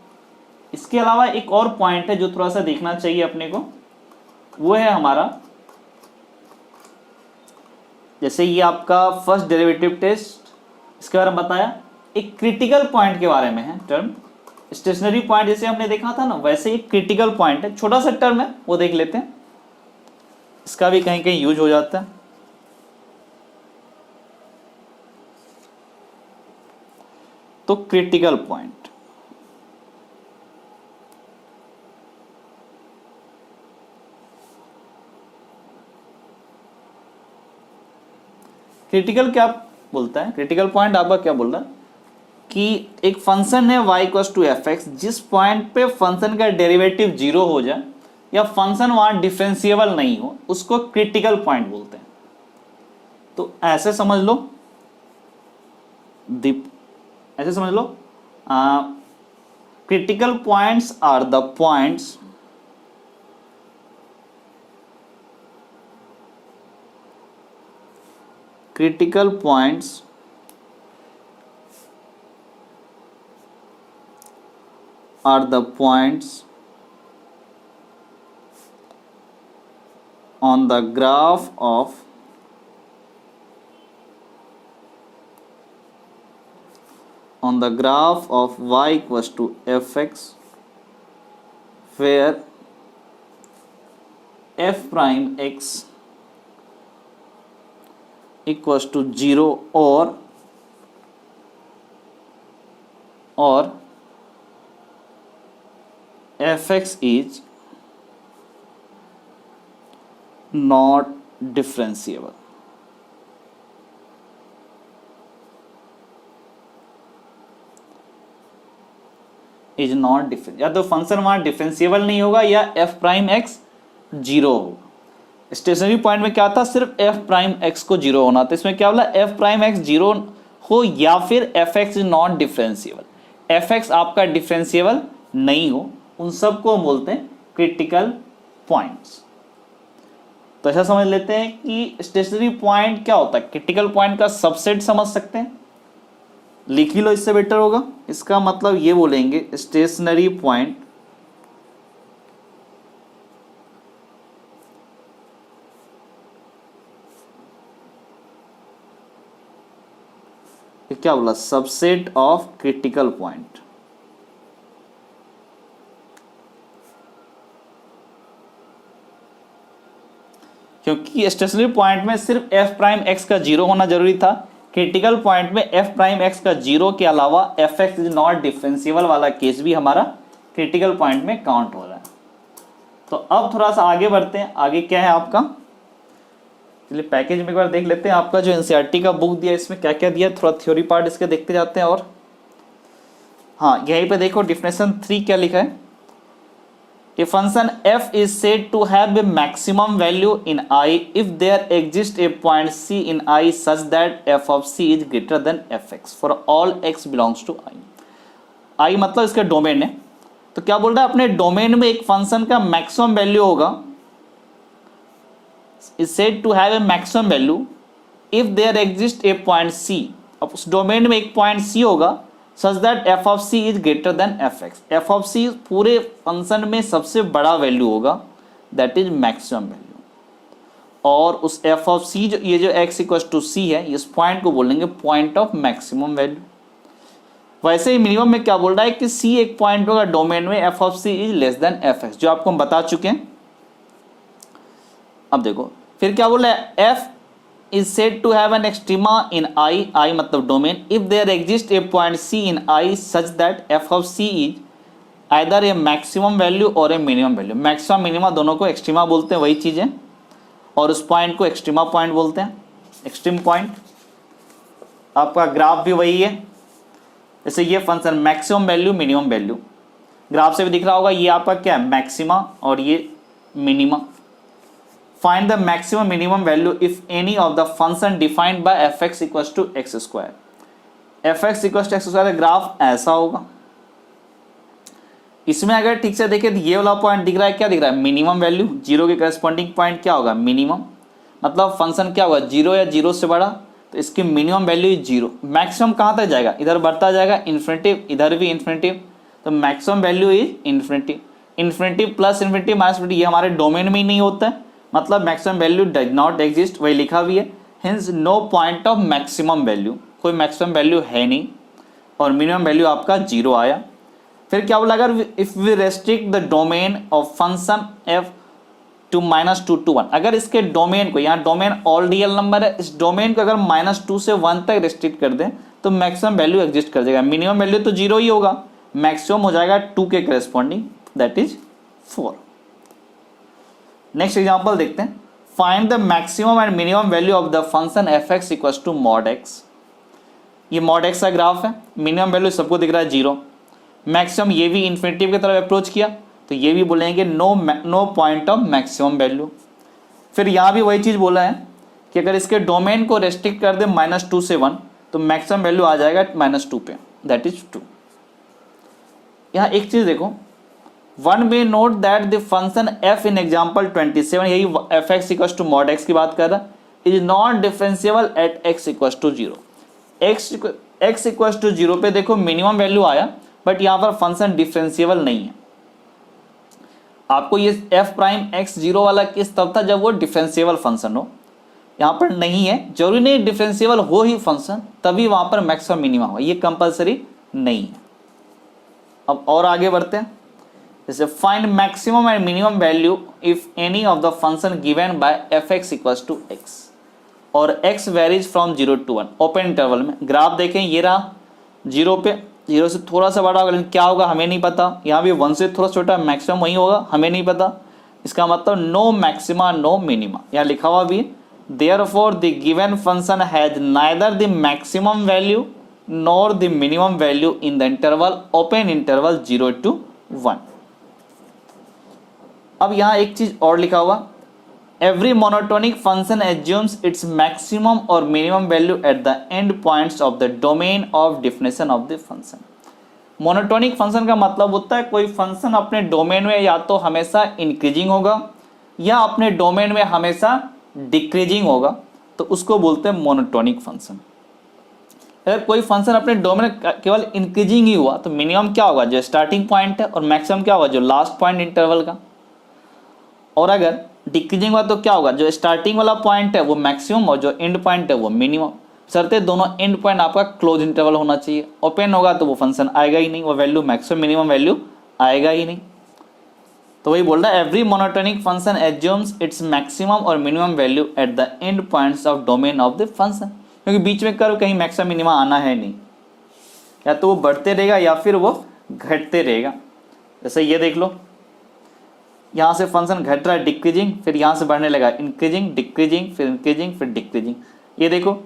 Speaker 1: इसके अलावा एक और पॉइंट है जो थोड़ा सा देखना चाहिए अपने को, वो है हमारा, जैसे ये आपका फर्स्ट डेरिवेटिव टेस्ट, इसके बारे में बताया, एक क्रिटिकल पॉइंट के बारे में है टर्म। स्टेशनरी पॉइंट जैसे हमने देखा था ना, वैसे एक क्रिटिकल पॉइंट है, छोटा सा टर्म है, वो देख लेते हैं, इसका भी कहीं कहीं यूज हो जाता है। तो क्रिटिकल पॉइंट, क्रिटिकल क्या बोलता है, क्रिटिकल पॉइंट आपका क्या बोल रहा है कि एक फंक्शन है y equal to f x, जिस पॉइंट पे फंक्शन का डेरिवेटिव जीरो हो जाए या फंक्शन वहां डिफरेंशिएबल नहीं हो, उसको क्रिटिकल पॉइंट बोलते हैं। तो ऐसे समझ लो, critical points are the points on the graph of y equals to fx, where f prime x equals to 0 or fx is not differentiable। Is not difference, या तो फंक्शन वहां डिफरेंशिएबल नहीं होगा या एफ प्राइम एक्स जीरो होगा। स्टेशनरी पॉइंट में क्या था, सिर्फ एफ प्राइम एक्स को जीरो होना था, इसमें क्या बोला, एफ प्राइम एक्स जीरो हो या फिर F x is not differentiable, F x आपका डिफरेंशिएबल नहीं हो, उन सबको हम बोलते हैं क्रिटिकल पॉइंट्स। तो ऐसा समझ लेते हैं कि स्टेशनरी पॉइंट क्या होता है, क्रिटिकल पॉइंट का सबसेट समझ सकते हैं, लिख ही लो, इससे बेटर होगा। इसका मतलब ये बोलेंगे स्टेशनरी पॉइंट क्या बोला, सबसेट ऑफ क्रिटिकल पॉइंट। क्योंकि स्टेशनरी पॉइंट में सिर्फ एफ प्राइम एक्स का जीरो होना जरूरी था, क्रिटिकल पॉइंट में एफ प्राइम एक्स का जीरो के अलावा F x is not differentiable वाला केस भी हमारा क्रिटिकल पॉइंट में काउंट हो रहा है। तो अब थोड़ा सा आगे बढ़ते हैं, आगे क्या है आपका, चलिए पैकेज में एक बार देख लेते हैं। आपका जो एनसीईआरटी का बुक दिया इसमें क्या क्या दिया, थोड़ा थ्योरी पार्ट इसके देखते जाते हैं। और हाँ, यहीं पे देखो डेफिनेशन 3 क्या लिखा है, A function f is said to have a maximum value in I if there exists a point C in I such that f of C is greater than fx for all x belongs to I। I मतलब इसका डोमेन है, तो क्या बोल रहा है, अपने डोमेन में एक फंक्शन का मैक्सिमम वैल्यू होगा, is said to have a maximum value if there exists a point C। अब उस डोमेन में एक पॉइंट C होगा such that f of c is greater than f x. F of c पूरे फंक्शन में सबसे बड़ा वैल्यू होगा, दैट इज मैक्सिमम वैल्यू। और उस एफ ऑफ सी जो ये जो एक्स इक्वल टू सी है, इस पॉइंट को बोलेंगे पॉइंट ऑफ मैक्सिमम वैल्यू। वैसे ही मिनिमम में क्या बोल रहा है कि सी एक पॉइंट होगा डोमेन में, f of c is less than f x, जो आपको हम बता चुके हैं। अब देखो फिर क्या बोल रहा है, F is said to have an extrema in I मतलब domain, if there exists a point C in I such that f of C is either a maximum value or a minimum value। Maximum minima दोनों को एक्सट्रीमा बोलते हैं, वही चीज़ें, और उस पॉइंट को एक्सट्रीमा पॉइंट बोलते हैं, एक्सट्रीम पॉइंट। आपका ग्राफ भी वही है, जैसे ये function maximum value minimum value, graph से भी दिख रहा होगा, ये आपका क्या है मैक्सिमा और ये minima. Find the maximum minimum value if any of the function defined by fx equals to x square। fx equals to x square graph ऐसा होगा। इसमें अगर ठीक से देखें तो ये वाला पॉइंट दिख रहा है, क्या दिख रहा है, मिनिमम वैल्यू, जीरो के करस्पॉन्डिंग पॉइंट क्या होगा, मिनिमम, मतलब फंक्शन क्या होगा, जीरो या जीरो से बड़ा, तो इसकी मिनिमम वैल्यू जीरो। मैक्सिमम कहाँ तक जाएगा, इधर बढ़ता जाएगा इन्फिनिटिव, इधर भी इन्फिनिटिव, तो maximum value is infinitive. Infinitive plus infinitive minus infinitive ये हमारे डोमेन में ही नहीं होता है, मतलब maximum value does not exist, वही लिखा भी है, hence no point of maximum value, कोई मैक्सिमम वैल्यू है नहीं, और मिनिमम वैल्यू आपका जीरो आया। फिर क्या बोला, अगर if we restrict the domain of function f to -2 to 1, अगर इसके डोमेन को, यहाँ डोमेन ऑल रियल नंबर है, इस डोमेन को अगर -2 से 1 तक रेस्ट्रिक्ट कर दें तो मैक्सिमम वैल्यू एग्जिस्ट कर जाएगा। मिनिमम वैल्यू तो जीरो ही होगा, मैक्सिमम हो जाएगा 2 के corresponding, that is 4। Next example देखते हैं, find the maximum and minimum value of the function f x equal to mod x. ये मॉड एक्स का ग्राफ है, मिनिमम वैल्यू सबको दिख रहा है जीरो, मैक्सिमम ये भी इन्फिनिटिव की तरफ अप्रोच किया तो ये भी बोलेंगे no point of maximum value. फिर यहाँ भी वही चीज़ बोला है कि अगर इसके डोमेन को रेस्ट्रिक्ट कर दे -2 से 1 तो मैक्सिमम वैल्यू आ जाएगा -2 पे, दैट इज 2। यहाँ एक चीज़ देखो, one may note that the function f in example 27, यही f x equal to mod x की बात कर रहा है, is not differentiable at x equal to 0। x equal to 0 पे देखो मिनिमम वैल्यू आया, बट यहाँ पर फंक्शन डिफरेंशिएबल नहीं है। आपको ये f प्राइम x 0 वाला केस तब था जब वो डिफरेंशिएबल फंक्शन हो, यहाँ पर नहीं है, जरूरी नहीं डिफरेंशिएबल हो ही फंक्शन तभी वहाँ पर मैक्सिमम मिनिमम हो, ये कंपलसरी नहीं है। अब और आगे बढ़ते हैं, जैसे find maximum and minimum value if any of the function given by f x equals to x और x varies from 0 to 1 open interval में। ग्राफ देखें, ये रहा 0 पे, 0 से थोड़ा सा बड़ा होगा लेकिन क्या होगा हमें नहीं पता, यहाँ भी 1 से थोड़ा छोटा मैक्सिमम वही होगा, हमें नहीं पता, इसका मतलब नो मैक्सिमा नो मिनिमा, यहाँ लिखा हुआ भी, therefore the given function has neither the maximum value nor the minimum value in the interval open interval 0 to 1। अब यहाँ एक चीज और लिखा हुआ, every monotonic function assumes its maximum और minimum value at the end points of the domain of definition of the function. Monotonic function का मतलब होता है कोई फंक्शन अपने डोमेन में या तो हमेशा इंक्रीजिंग होगा या अपने डोमेन में हमेशा डिक्रीजिंग होगा, तो उसको बोलते हैं मोनोटोनिक फंक्शन। अगर कोई फंक्शन अपने डोमेन केवल इंक्रीजिंग ही हुआ तो मिनिमम क्या होगा, जो स्टार्टिंग पॉइंट है, और मैक्सिमम क्या होगा, जो लास्ट पॉइंट इंटरवल का। और अगर डिक्रीजिंग हुआ तो क्या होगा, जो स्टार्टिंग वाला पॉइंट है वो मैक्सिमम और जो एंड पॉइंट है वो मिनिमम, शर्ते दोनों एंड पॉइंट आपका क्लोज इंटरवल होना चाहिए। ओपन होगा तो वो फंक्शन आएगा ही नहीं, वो वैल्यू मैक्सिमम मिनिमम वैल्यू आएगा ही नहीं। तो वही बोल रहा है every monotonic function assumes its maximum और minimum value at the end points of domain of the function, क्योंकि बीच में कर्व कहीं मैक्सिमम मिनिमा आना है नहीं, या तो वो बढ़ते रहेगा या फिर वो घटते रहेगा। जैसे ये देख लो, यहाँ से फंक्शन घट रहा है डिक्रीजिंग, फिर यहाँ से बढ़ने लगा इंक्रीजिंग डिक्रीजिंग फिर इंक्रीजिंग फिर डिक्रीजिंग। ये देखो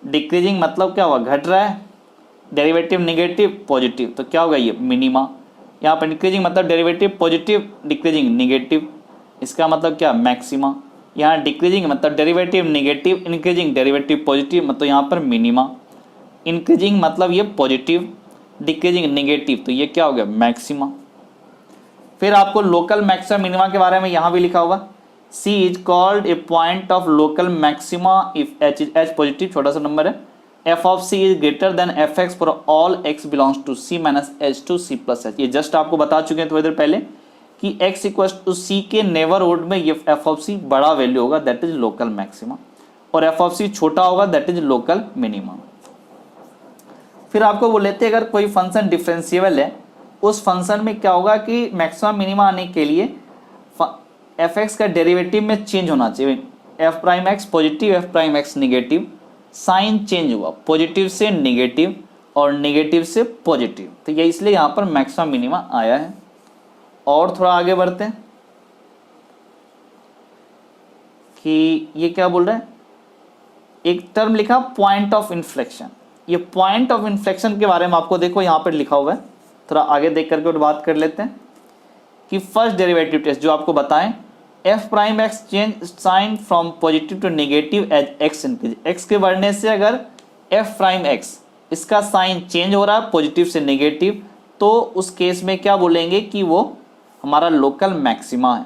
Speaker 1: डिक्रीजिंग मतलब क्या हुआ, घट रहा है, डेरिवेटिव नेगेटिव पॉजिटिव, तो क्या होगा ये मिनिमा। यहाँ पर इंक्रीजिंग मतलब डेरिवेटिव पॉजिटिव, डिक्रीजिंग नेगेटिव, इसका मतलब क्या मैक्सिमा। यहाँ डिक्रीजिंग मतलब derivative negative increasing derivative positive, मतलब यहाँ पर मिनिमा। इंक्रीजिंग मतलब ये पॉजिटिव, डिक्रीजिंग नेगेटिव, तो ये क्या हो गया मैक्सिमा। फिर आपको लोकल मैक्सिमा मिनिमा के बारे में यहाँ भी लिखा होगा, C is called a point of local maxima if H is H positive, छोटा सा नंबर है, f of C is greater than fx for all x belongs to C minus H to C plus H। ये जस्ट आपको बता चुके हैं थोड़ी देर पहले कि x इक्वल टू C के नेबरहुड में ये f ऑफ C बड़ा वैल्यू होगा, दैट इज लोकल मैक्सिमा, और f ऑफ C छोटा होगा, दैट इज लोकल मिनिमा। फिर आपको वो लेते हैं अगर कोई फंक्शन डिफरेंशिएबल है, उस फंक्शन में क्या होगा कि मैक्सिमम मिनिमा आने के लिए एफ एक्स का डेरिवेटिव में चेंज होना चाहिए। F prime x positive f prime x negative, sign change हुआ पॉजिटिव से निगेटिव और निगेटिव से पॉजिटिव, तो ये इसलिए यहाँ पर मैक्सिमम मिनिमा आया है। और थोड़ा आगे बढ़ते हैं कि ये क्या बोल रहे हैं, एक टर्म लिखा पॉइंट ऑफ इन्फ्लेक्शन। ये पॉइंट ऑफ इन्फ्लेक्शन के बारे में आपको देखो यहाँ पर लिखा हुआ है, थोड़ा आगे देख करके और बात कर लेते हैं कि फर्स्ट डेरिवेटिव टेस्ट जो आपको बताएं, f prime x change sign from positive to negative as x increase. X के बढ़ने से अगर एफ प्राइम एक्स इसका साइन चेंज हो रहा है पॉजिटिव से नेगेटिव, तो उस केस में क्या बोलेंगे कि वो हमारा लोकल मैक्सिमा है।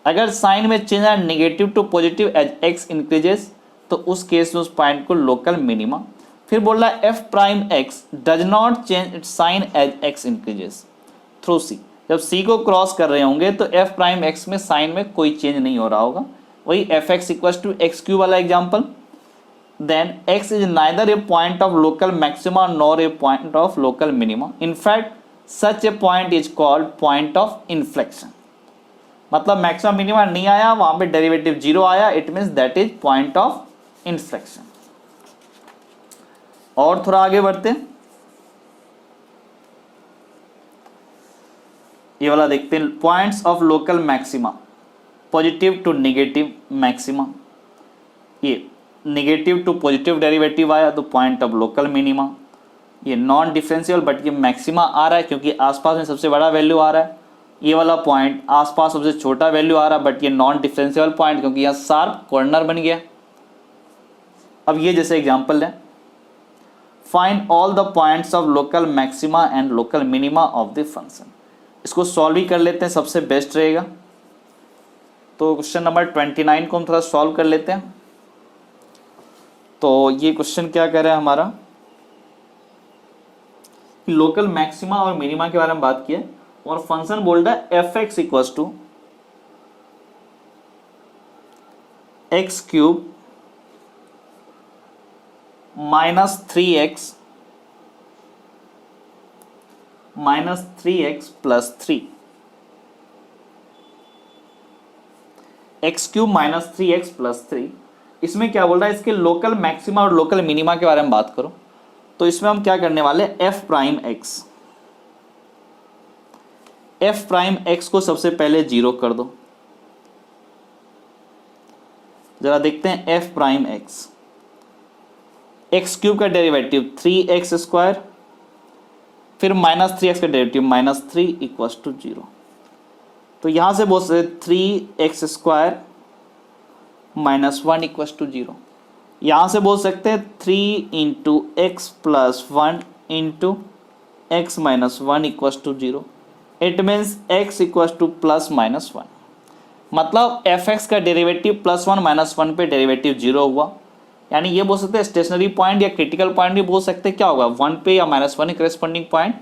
Speaker 1: अगर साइन में चेंज है negative to positive as x increases, तो उस केस में उस पॉइंट को लोकल मिनिमा। फिर बोल रहा है F prime X does not change its sign as x increases through C. जब सी को क्रॉस कर रहे होंगे तो एफ प्राइम एक्स में साइन में कोई चेंज नहीं हो रहा होगा, वही F x equal to X cube वाला example. Then X is neither a point of local maxima nor a point of local minima, in fact such a point is called point of inflection. मतलब मैक्सिमम मिनिमा नहीं आया, वहां पे डेरिवेटिव जीरो आया, it means that is point of inflection. और थोड़ा आगे बढ़ते हैं, ये वाला देखते हैं, points of local maxima positive to negative maxima. ये नेगेटिव टू पॉजिटिव डेरिवेटिव आया तो पॉइंट ऑफ लोकल मिनिमा। ये नॉन डिफरेंशियल बट ये मैक्सिमा आ रहा है क्योंकि आसपास में सबसे बड़ा वैल्यू आ रहा है। ये वाला पॉइंट आसपास सबसे छोटा वैल्यू आ रहा है बट ये नॉन डिफरेंशियल पॉइंट क्योंकि यहाँ शार्प कॉर्नर बन गया। अब ये जैसे एग्जांपल है, find all the points of local maxima and local minima of the function. इसको सॉल्व ही कर लेते हैं, सबसे बेस्ट रहेगा। तो क्वेश्चन नंबर 29 को हम थोड़ा सॉल्व कर लेते हैं। तो ये क्वेश्चन क्या कह रहा है हमारा, लोकल मैक्सिमा और मिनिमा के बारे में बात किया और फंक्शन बोल रहा है f x equals to x cube -3x plus 3, x cube -3x plus 3। इसमें क्या बोल रहा है, इसके लोकल मैक्सिमा और लोकल मिनिमा के बारे में बात करो। तो इसमें हम क्या करने वाले, एफ प्राइम एक्स को सबसे पहले जीरो कर दो। जरा देखते हैं F prime x, x cube का डेरिवेटिव 3x स्क्वायर, फिर -3x का डेरिवेटिव -3 इक्वल्स टू 0। तो यहां से बोल सकते 3x स्क्वायर -1 इक्वल्स टू 0। यहां से बोल सकते हैं 3 into x plus 1 into x minus 1 equals to 0। It means x equals to plus minus 1। मतलब एफ एक्स का डेरिवेटिव +1 -1 पे डेरिवेटिव 0 हुआ। यानी ये बोल सकते हैं स्टेशनरी पॉइंट या क्रिटिकल पॉइंट भी बोल सकते हैं। क्या होगा, 1 पे या -1 करेस्पॉन्डिंग पॉइंट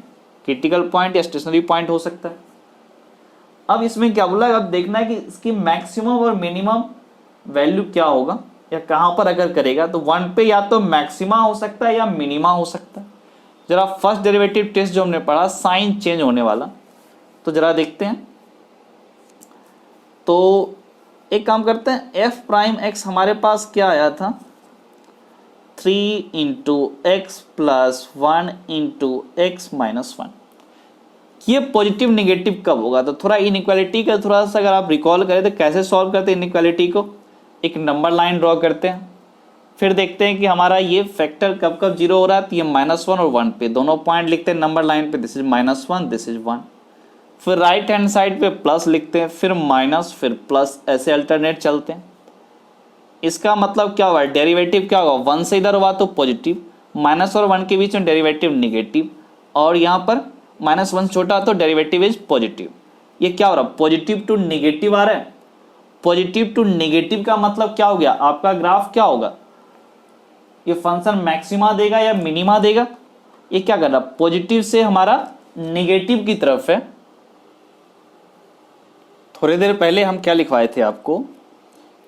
Speaker 1: क्रिटिकल पॉइंट या स्टेशनरी पॉइंट हो सकता है। अब इसमें क्या बोला, अब देखना है कि इसकी मैक्सिमम और मिनिमम वैल्यू क्या होगा या कहाँ पर अगर करेगा। तो 1 पे या तो मैक्सिमा हो सकता है या मिनिमा हो सकता है। जरा फर्स्ट डेरिवेटिव टेस्ट जो हमने पढ़ा साइन चेंज होने वाला, तो जरा देखते हैं। तो एक काम करते हैं, एफ प्राइम एक्स हमारे पास क्या आया था, 3 into x plus 1 into x minus 1। ये पॉजिटिव निगेटिव कब होगा, तो थोड़ा इनइक्वालिटी का थोड़ा सा अगर आप रिकॉल करें तो कैसे सॉल्व करते हैं इनइक्वालिटी को, एक नंबर लाइन ड्रॉ करते हैं, फिर देखते हैं कि हमारा ये फैक्टर कब कब जीरो हो रहा है, तो ये -1 और 1 पे दोनों पॉइंट लिखते हैं नंबर लाइन पे, दिस इज -1 दिस इज 1। फिर राइट हैंड साइड पे प्लस लिखते हैं, फिर माइनस फिर प्लस, ऐसे अल्टरनेट चलते हैं। इसका मतलब क्या हुआ, डेरिवेटिव क्या होगा, 1 से इधर हुआ तो पॉजिटिव, माइनस और 1 के बीच में डेरिवेटिव निगेटिव, और यहाँ पर -1 छोटा तो डेरिवेटिव इज पॉजिटिव। ये क्या हो रहा है, पॉजिटिव टू निगेटिव आ रहा है। पॉजिटिव टू निगेटिव का मतलब क्या हो गया, आपका ग्राफ क्या होगा, ये फंक्शन मैक्सिमा देगा या मिनिमा देगा। ये क्या कर रहा, पॉजिटिव से हमारा निगेटिव की तरफ है। थोड़ी देर पहले हम क्या लिखवाए थे आपको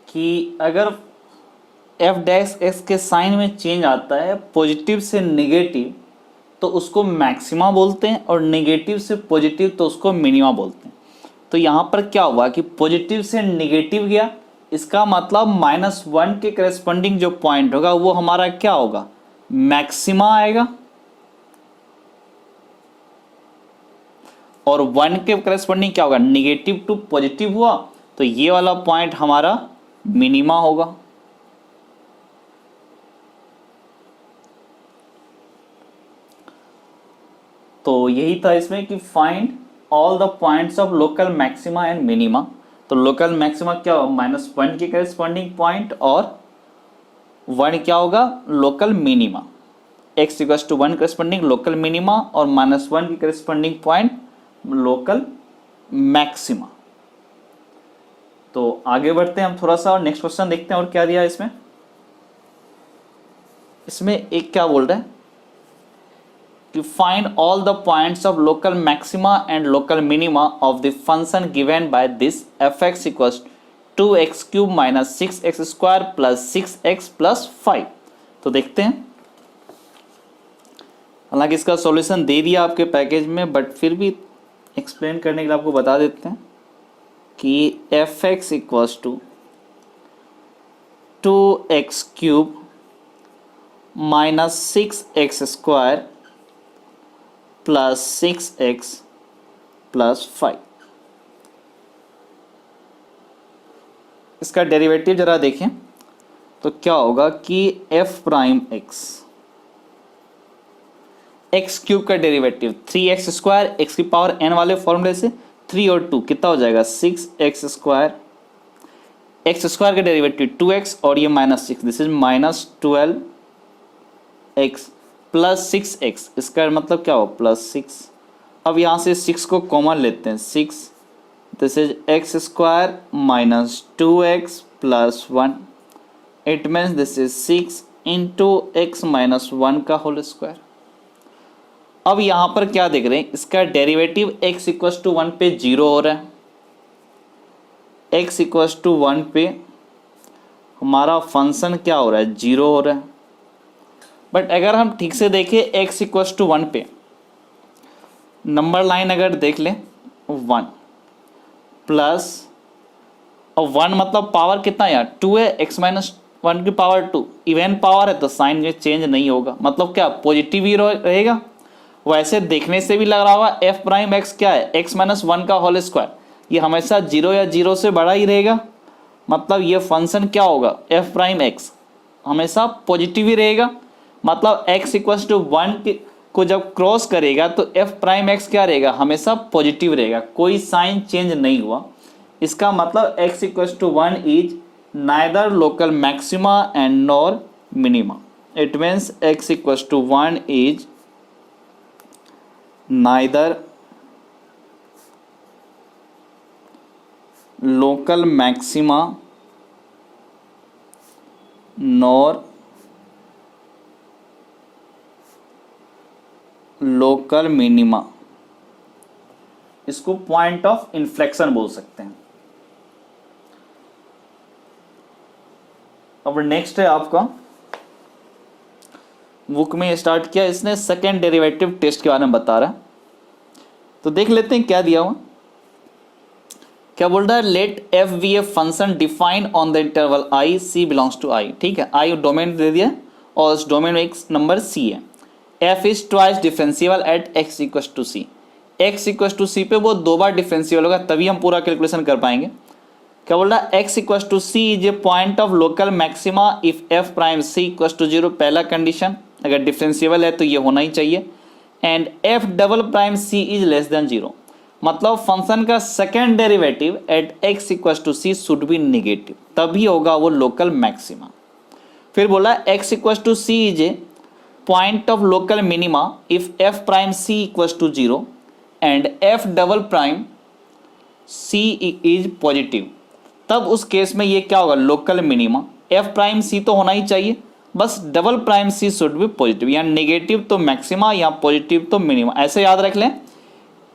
Speaker 1: कि अगर एफ डैश एक्स के साइन में चेंज आता है पॉजिटिव से निगेटिव तो उसको मैक्सिमा बोलते हैं, और निगेटिव से पॉजिटिव तो उसको मिनिमा बोलते हैं। तो यहाँ पर क्या हुआ कि पॉजिटिव से निगेटिव गया, इसका मतलब -1 के करस्पॉन्डिंग जो पॉइंट होगा वो हमारा क्या होगा, मैक्सिमा आएगा, और 1 के करस्पॉन्डिंग क्या होगा, निगेटिव टू पॉजिटिव हुआ तो ये वाला पॉइंट हमारा मिनिमा होगा। तो यही था इसमें कि find all the points of local maxima and minima. तो लोकल मैक्सिमा क्या होगा, -1 के करस्पॉन्डिंग पॉइंट, और 1 क्या होगा, local minima. x equals to 1 corresponding local minima, और -1 की करस्पॉन्डिंग पॉइंट लोकल मैक्सिमा। तो आगे बढ़ते हैं हम थोड़ा सा और नेक्स्ट क्वेश्चन देखते हैं और क्या दिया है इसमें। इसमें एक क्या बोल रहे हैं कि find all the points of local maxima and local minima of the function given by this f(x) equals 2x³ minus 6x² plus 6x plus 5। तो देखते हैं, हालांकि इसका सॉल्यूशन दे दिया आपके पैकेज में, बट फिर भी एक्सप्लेन करने के लिए आपको बता देते हैं कि f(x) equals to 2x³ minus 6x² plus 6x plus 5। इसका डेरिवेटिव जरा देखें तो क्या होगा कि f प्राइम एक्स क्यूब का डेरिवेटिव 3x², x की पावर n वाले फॉर्मूले से 3 और 2 कितना हो जाएगा, 6x², x² का डेरिवेटिव 2x और ये -6, this is -12x plus 6x, इसका मतलब क्या हो, +6। अब यहाँ से 6 को कॉमन लेते हैं, 6, this is x² minus 2x plus 1, it means this is 6 into x minus 1 का होल स्क्वायर। अब यहाँ पर क्या देख रहे हैं, इसका डेरिवेटिव x इक्वल्स टू 1 पे 0 हो रहा है, x इक्वल्स टू 1 पे हमारा फंक्शन क्या हो रहा है, 0 हो रहा है। बट अगर हम ठीक से देखें x इक्वल्स टू 1 पे नंबर लाइन अगर देख लें 1 प्लस, और 1 मतलब पावर कितना यार 2 है, x माइनस 1 की पावर 2, इवन पावर है तो साइन में चेंज नहीं होगा, मतलब क्या पॉजिटिव ही रहेगा। वैसे देखने से भी लग रहा होगा f प्राइम x क्या है, x माइनस 1 का होल स्क्वायर, ये हमेशा 0 या 0 से बड़ा ही रहेगा, मतलब ये फंक्शन क्या होगा, f प्राइम x हमेशा पॉजिटिव ही रहेगा। मतलब x इक्वल्स टू 1 को जब क्रॉस करेगा तो f प्राइम x क्या रहेगा, हमेशा पॉजिटिव रहेगा, कोई साइन चेंज नहीं हुआ। इसका मतलब x equals to 1 is neither local maxima and nor minima, it means x equals to 1 is neither local maxima nor local minima। इसको पॉइंट ऑफ इन्फ्लेक्शन बोल सकते हैं। अब नेक्स्ट है आपका, बुक में स्टार्ट किया इसने सेकेंड डेरिवेटिव टेस्ट के बारे में बता रहा है, तो देख लेते हैं क्या दिया हुआ। क्या बोल रहा है, let f be a function defined on the interval I c belongs to I. ठीक है, आई डोमेन दे दिया और उस डोमेन में एक नंबर सी है। F is twice differentiable at x equal to c. X equal to c पे वो 2 बार डिफरेंशिएबल होगा, तभी हम पूरा कैलकुलेशन कर पाएंगे। क्या बोल रहा है, x equal to c is a point of local maxima if f prime c equal to 0। पहला कंडीशन, अगर डिफरेंशिएबल है तो ये होना ही चाहिए। And f double prime c is less than 0, मतलब फंक्शन का second derivative at x equal to c should be negative, तभी होगा वो लोकल मैक्सिमा। फिर बोला x equal to c is a point of local minima if f prime c equal to 0 and f double prime c is positive. तब उस केस में ये क्या होगा, local minima. F prime c तो होना ही चाहिए, बस double prime c should be positive, या नेगेटिव तो मैक्सिमा या पॉजिटिव तो मिनिमा। ऐसे याद रख लें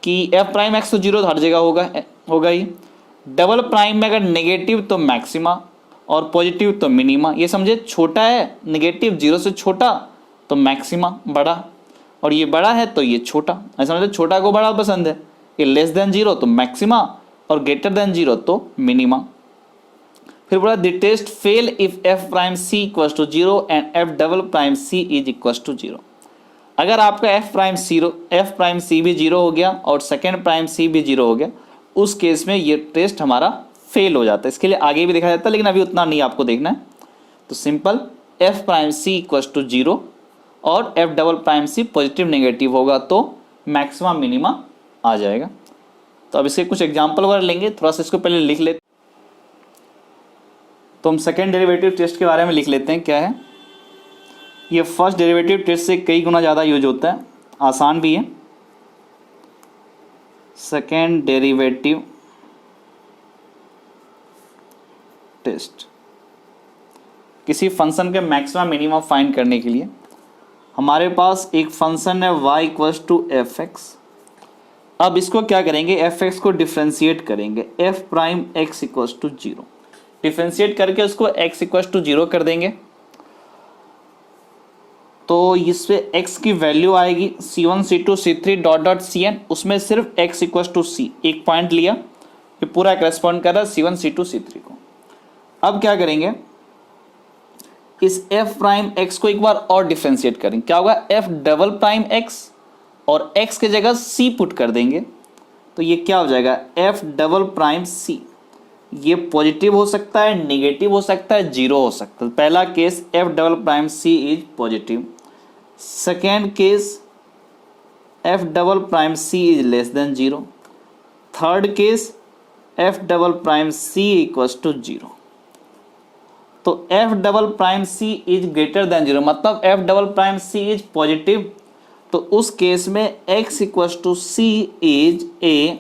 Speaker 1: कि एफ प्राइम एक्स तो 0 हर जगह होगा ही। डबल प्राइम में अगर नेगेटिव तो मैक्सिमा और पॉजिटिव तो मिनिमा। ये समझे, छोटा है नेगेटिव 0 से छोटा तो मैक्सिमा बड़ा, और ये बड़ा है तो ये छोटा। ऐसा समझे, छोटा को बड़ा पसंद है, ये लेस देन 0 तो मैक्सिमा और ग्रेटर देन 0 तो मिनिमा। फिर बोला the test fail if f prime c equal to 0 and f double prime c is equal to 0। अगर आपका एफ प्राइम सी भी 0 हो गया और सेकेंड प्राइम सी भी 0 हो गया, उस केस में ये टेस्ट हमारा फेल हो जाता है। इसके लिए आगे भी दिखाया जाता है, लेकिन अभी उतना नहीं आपको देखना है। तो simple f prime c equal to 0 और f double prime c positive negative होगा तो मैक्सिमा मिनिमा आ जाएगा। तो अब इसके कुछ एग्जाम्पल वगैरह लेंगे, थोड़ा सा इसको पहले लिख लेते। तो हम सेकेंड डेरिवेटिव टेस्ट के बारे में लिख लेते हैं। क्या है ये, फर्स्ट डेरिवेटिव टेस्ट से कई गुना ज़्यादा यूज होता है, आसान भी है। सेकेंड डेरिवेटिव टेस्ट किसी फंक्शन के मैक्सिमम मिनिमम फाइंड करने के लिए हमारे पास एक फंक्शन है y equals to f x. अब इसको क्या करेंगे, एफ एक्स को डिफ्रेंशिएट करेंगे, f prime x equals to 0। Differentiate करके उसको x इक्वल्स टू 0 कर देंगे, तो इस पे x की वैल्यू आएगी c1 c2 c3 dot dot cn। उसमें सिर्फ x इक्वल्स टू c एक पॉइंट लिया, ये पूरा करेस्पॉन्ड कर रहा है c1 c2 c3 को। अब क्या करेंगे, इस f प्राइम x को एक बार और डिफ्रेंशिएट करेंगे। क्या होगा, f डबल प्राइम x और x के जगह c पुट कर देंगे, तो ये क्या हो जाएगा, f डबल प्राइम c। ये पॉजिटिव हो सकता है, नेगेटिव हो सकता है, 0 हो सकता है। पहला case f double prime c is positive, second case f double prime c is less than 0, third case f double prime c equals to 0। तो f double prime c is greater than 0, मतलब f double prime c is positive, तो उस केस में x equals to c is a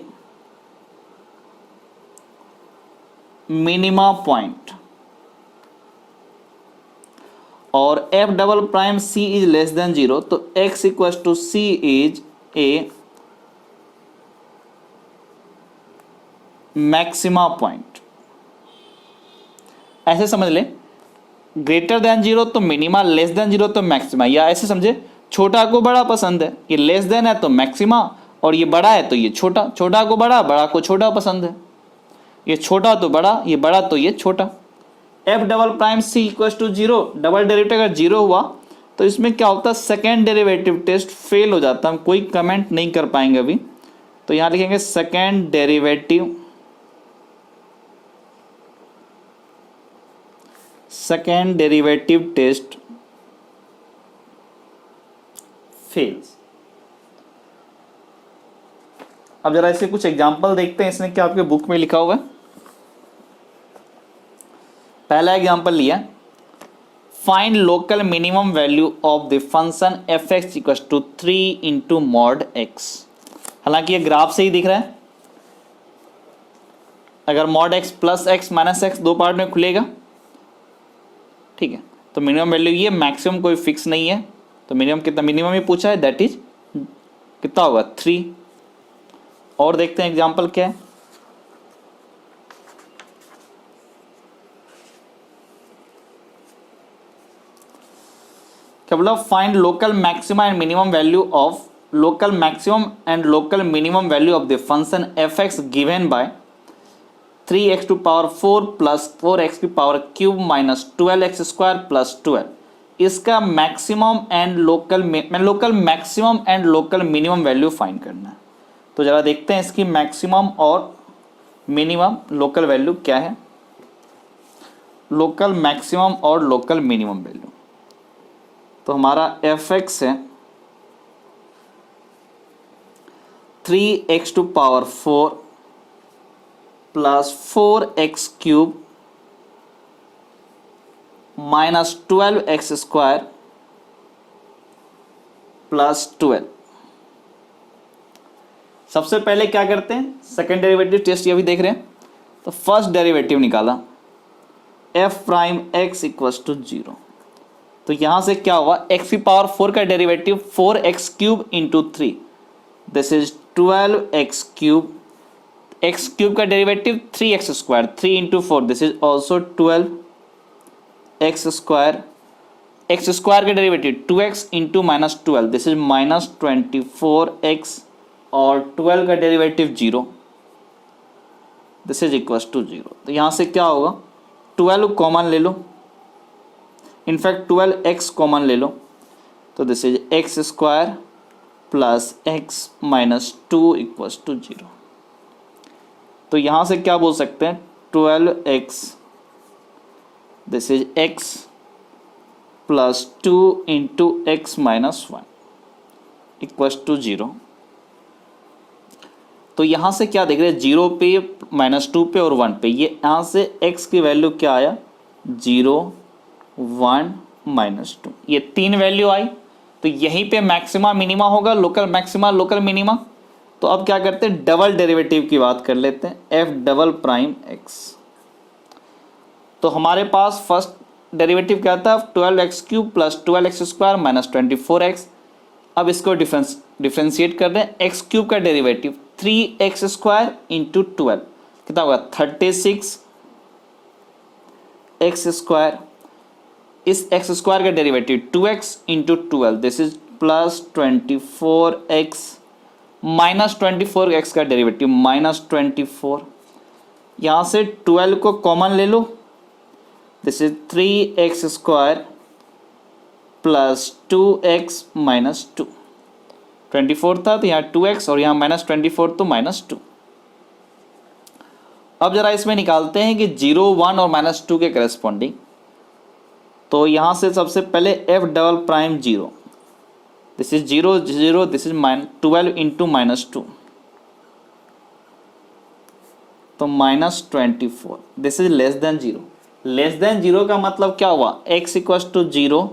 Speaker 1: minima point, और f double prime c is less than 0, तो x equals to c is a maxima point. ऐसे समझ ले, ग्रेटर देन 0 तो मिनिमा, लेस देन 0 तो मैक्सिमा। या ऐसे समझे, छोटा को बड़ा पसंद है, ये लेस देन है तो मैक्सिमा, और ये बड़ा है तो ये छोटा। छोटा को बड़ा, बड़ा को छोटा पसंद है, ये छोटा तो बड़ा, ये बड़ा तो ये छोटा। F double prime c equal to 0, double derivative अगर 0 हुआ तो इसमें क्या होता है, सेकेंड डेरिवेटिव टेस्ट फेल हो जाता है। हम कोई कमेंट नहीं कर पाएंगे अभी, तो यहां लिखेंगे सेकेंड डेरिवेटिव टेस्ट फेल्स। अब जरा इसे कुछ एग्जांपल देखते हैं, इसने क्या आपके बुक में लिखा हुआ है। पहला एग्जांपल लिया, find local minimum value of the function f x equal to 3 into mod x. हालांकि ये ग्राफ से ही दिख रहा है, अगर mod x plus x minus x 2 part में खुलेगा, ठीक है, तो मिनिमम वैल्यू ये, मैक्सिमम कोई फिक्स नहीं है, तो मिनिमम कितना, मिनिमम ही पूछा है, दैट इज कितना होगा 3। और देखते हैं एग्जांपल क्या है। क्या बोला, find local maximum and minimum value of local maximum and local minimum value of the function f x given by 3x⁴ plus 4x³ minus 12x² plus 12, इसका maximum and local maximum and local minimum value find करना है। तो जरा देखते हैं इसकी मैक्सिमम और मिनिमम लोकल वैल्यू क्या है। लोकल मैक्सिमम और लोकल मिनिमम वैल्यू, तो हमारा fx है 3x⁴ plus 4x³ minus 12x² plus 12। सबसे पहले क्या करते हैं, सेकेंड डेरिवेटिव टेस्ट ये भी देख रहे हैं। तो फर्स्ट डेरिवेटिव निकाला f'(x) = 0। तो यहां से क्या हुआ, x⁴ का derivative 4x³ into 3, this is 12x³। x³ का derivative 3x², 3 into 4, this is also 12x²। x² का derivative 2x into minus 12, this is minus 24x, और 12 का derivative 0, this is equal to 0। तो यहां से क्या होगा, 12 कॉमन ले लो, इनफैक्ट 12x कॉमन ले लो, तो this is x² plus x minus 2 equal to 0। तो यहां से क्या बोल सकते हैं, 12x, this is x plus 2 into x minus 1 equal to 0। तो यहां से क्या देख रहे हैं, 0 पे, -2 पे और 1 पे, ये यहां से x की वैल्यू क्या आया, 0 1 -2, ये 3 वैल्यू आई। तो यहीं पे मैक्सिमा मिनिमा होगा, लोकल मैक्सिमा लोकल मिनिमा। तो अब क्या करते हैं, डबल डेरिवेटिव की बात कर लेते हैं, f'(x). तो हमारे पास फर्स्ट डेरिवेटिव क्या था, 12x³ plus 12x² minus 24x। अब इसको डिफ्रेंशिएट कर रहे हैं, x³ का डेरिवेटिव 3x² इंटू 12 कितना होगा, 36x²। इस x² का derivative 2x into 12, this is plus 24x, minus 24x का डेरिवेटिव माइनस 24। यहां से 12 को कॉमन ले लो, this is 3x² plus 2x minus 2, 24 था तो यहाँ 2x और यहाँ माइनस 24 तो माइनस 2। अब जरा इसमें निकालते हैं कि 0 1 और -2 के करस्पॉन्डिंग। तो यहाँ से सबसे पहले f'(0), this is 0 0, this is 12 into -2, तो -24, this is less than 0। Less than 0 का मतलब क्या हुआ, x = 0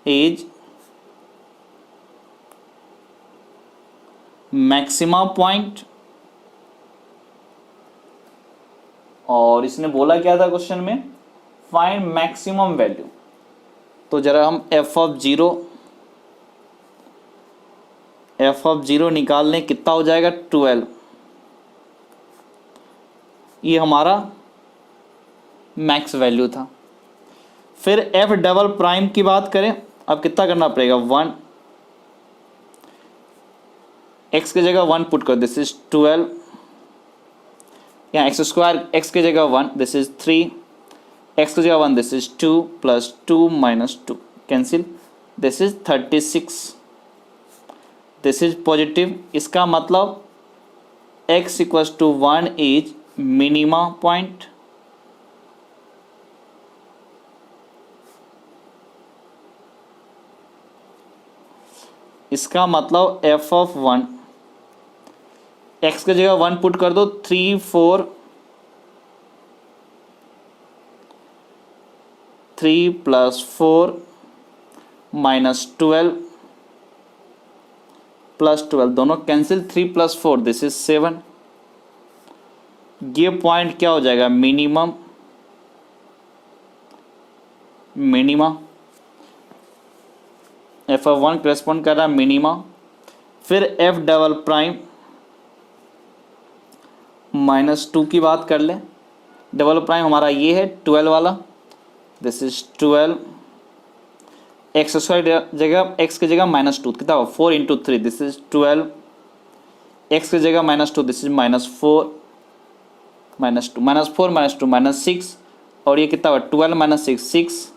Speaker 1: इज मैक्सिमा पॉइंट। और इसने बोला क्या था क्वेश्चन में, फाइंड मैक्सिमम वैल्यू। तो जरा हम f(0) निकाल लें, कितना हो जाएगा, 12। ये हमारा मैक्स वैल्यू था। फिर f" की बात करें, अब कितना करना पड़ेगा, 1, x की जगह 1 पुट कर, दिस इज 12, यहाँ x² x की जगह 1, दिस इज 3, x की जगह 1, this is 2 plus 2 minus 2 cancel, this is 36, this is positive. इसका मतलब x = 1 इज मिनिमा पॉइंट। इसका मतलब f(1), x की जगह 1 पुट कर दो, 3 4, 3 प्लस 4 माइनस 12 प्लस 12, दोनों कैंसिल, 3 प्लस 4, दिस इज 7। ये पॉइंट क्या हो जाएगा, मिनिमा। f(1) करेस्पॉन्ड कर रहा है मिनिमा। फिर f'(, -2 की बात कर लें, (' हमारा ये है 12 वाला, दिस इज 12, x² जगह x की जगह -2 कितना होगा, 4 इंटू 3, दिस इज 12, x की जगह -2, दिस इज -4, -2 -4 -2 -6 और ये कितना हुआ 12 -6 6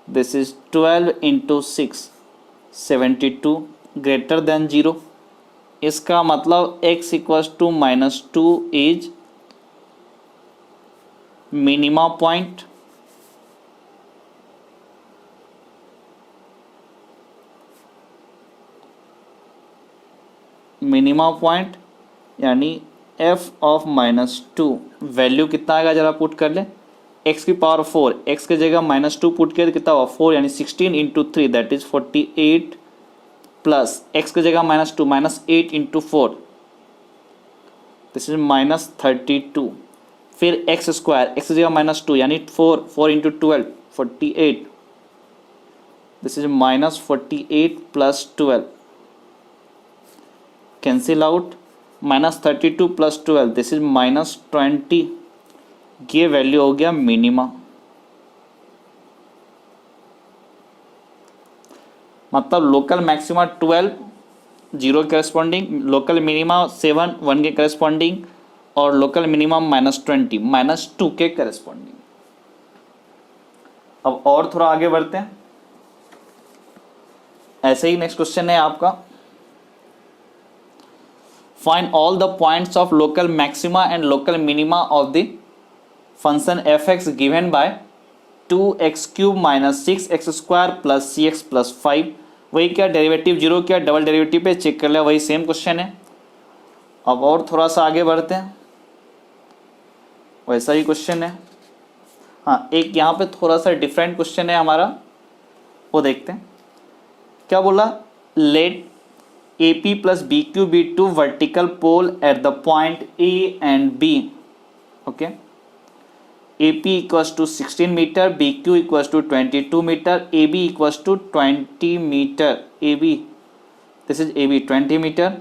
Speaker 1: this is 12 into 6 72 greater than 0। इसका मतलब x equals to -2 is minima point. Minima point यानी f ऑफ -2 वैल्यू कितना आएगा जरा पुट कर ले, x की पावर 4 x की जगह -2 पुट किया तो कितना हुआ 4 यानी 16 into 3 that is 48 plus x की जगह -2 -8 इंटू 4 दिस इज -32 फिर x स्क्वायर x की जगह -2 यानी 4 4 into 12 48 this is -48 plus 12 cancel out -32 plus 12 this is -20 ये वैल्यू हो गया मिनिमा। मतलब लोकल मैक्सिमा 12 0 के करस्पॉन्डिंग, लोकल मिनिमा 7 1 के करस्पॉन्डिंग और लोकल मिनिमम -20 -2 के करस्पॉन्डिंग। अब और थोड़ा आगे बढ़ते हैं। ऐसे ही नेक्स्ट क्वेश्चन है आपका, find all the points of local maxima and local minima of the function f x given by 2x³ - 6x² plus cx plus 5। वही क्या डेरिवेटिव जीरो किया, डबल डेरिवेटिव पे चेक कर लिया, वही सेम क्वेश्चन है। अब और थोड़ा सा आगे बढ़ते हैं, वैसा ही क्वेश्चन है। हाँ एक यहाँ पे थोड़ा सा डिफरेंट क्वेश्चन है हमारा, वो देखते हैं। क्या बोला, let AP plus BQ be two vertical pole at the point A and B। Okay, AP equals to 16 metre, BQ equals to 22 metre, AB equals to 20 metre. AB this is AB 20 metre.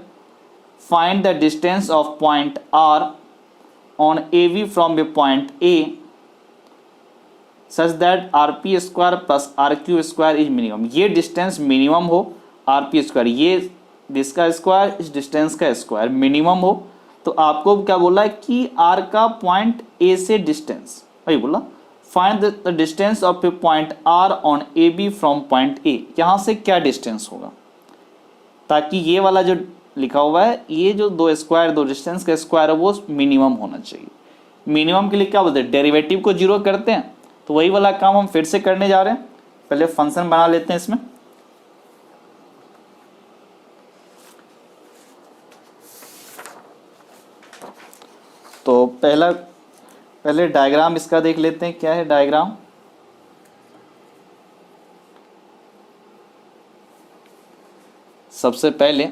Speaker 1: Find the distance of point R on AB from the point A such that RP square plus RQ square is minimum. ये डिस्टेंस मिनिमम हो, RP स्क्वायर ये जिसका स्क्वायर इस डिस्टेंस का स्क्वायर मिनिमम हो, तो आपको क्या बोला है कि R का पॉइंट A से डिस्टेंस, वही बोला find the distance of A point R on AB from point A। यहाँ से क्या डिस्टेंस होगा, ताकि ये वाला जो लिखा हुआ है ये जो दो स्क्वायर दो डिस्टेंस का स्क्वायर है वो मिनिमम होना चाहिए। मिनिमम के लिए क्या बोलते हैं, डेरिवेटिव को जीरो करते हैं, तो वही वाला काम हम फिर से करने जा रहे हैं। पहले फंक्शन बना लेते हैं इसमें। तो पहले डायग्राम इसका देख लेते हैं, क्या है डायग्राम। सबसे पहले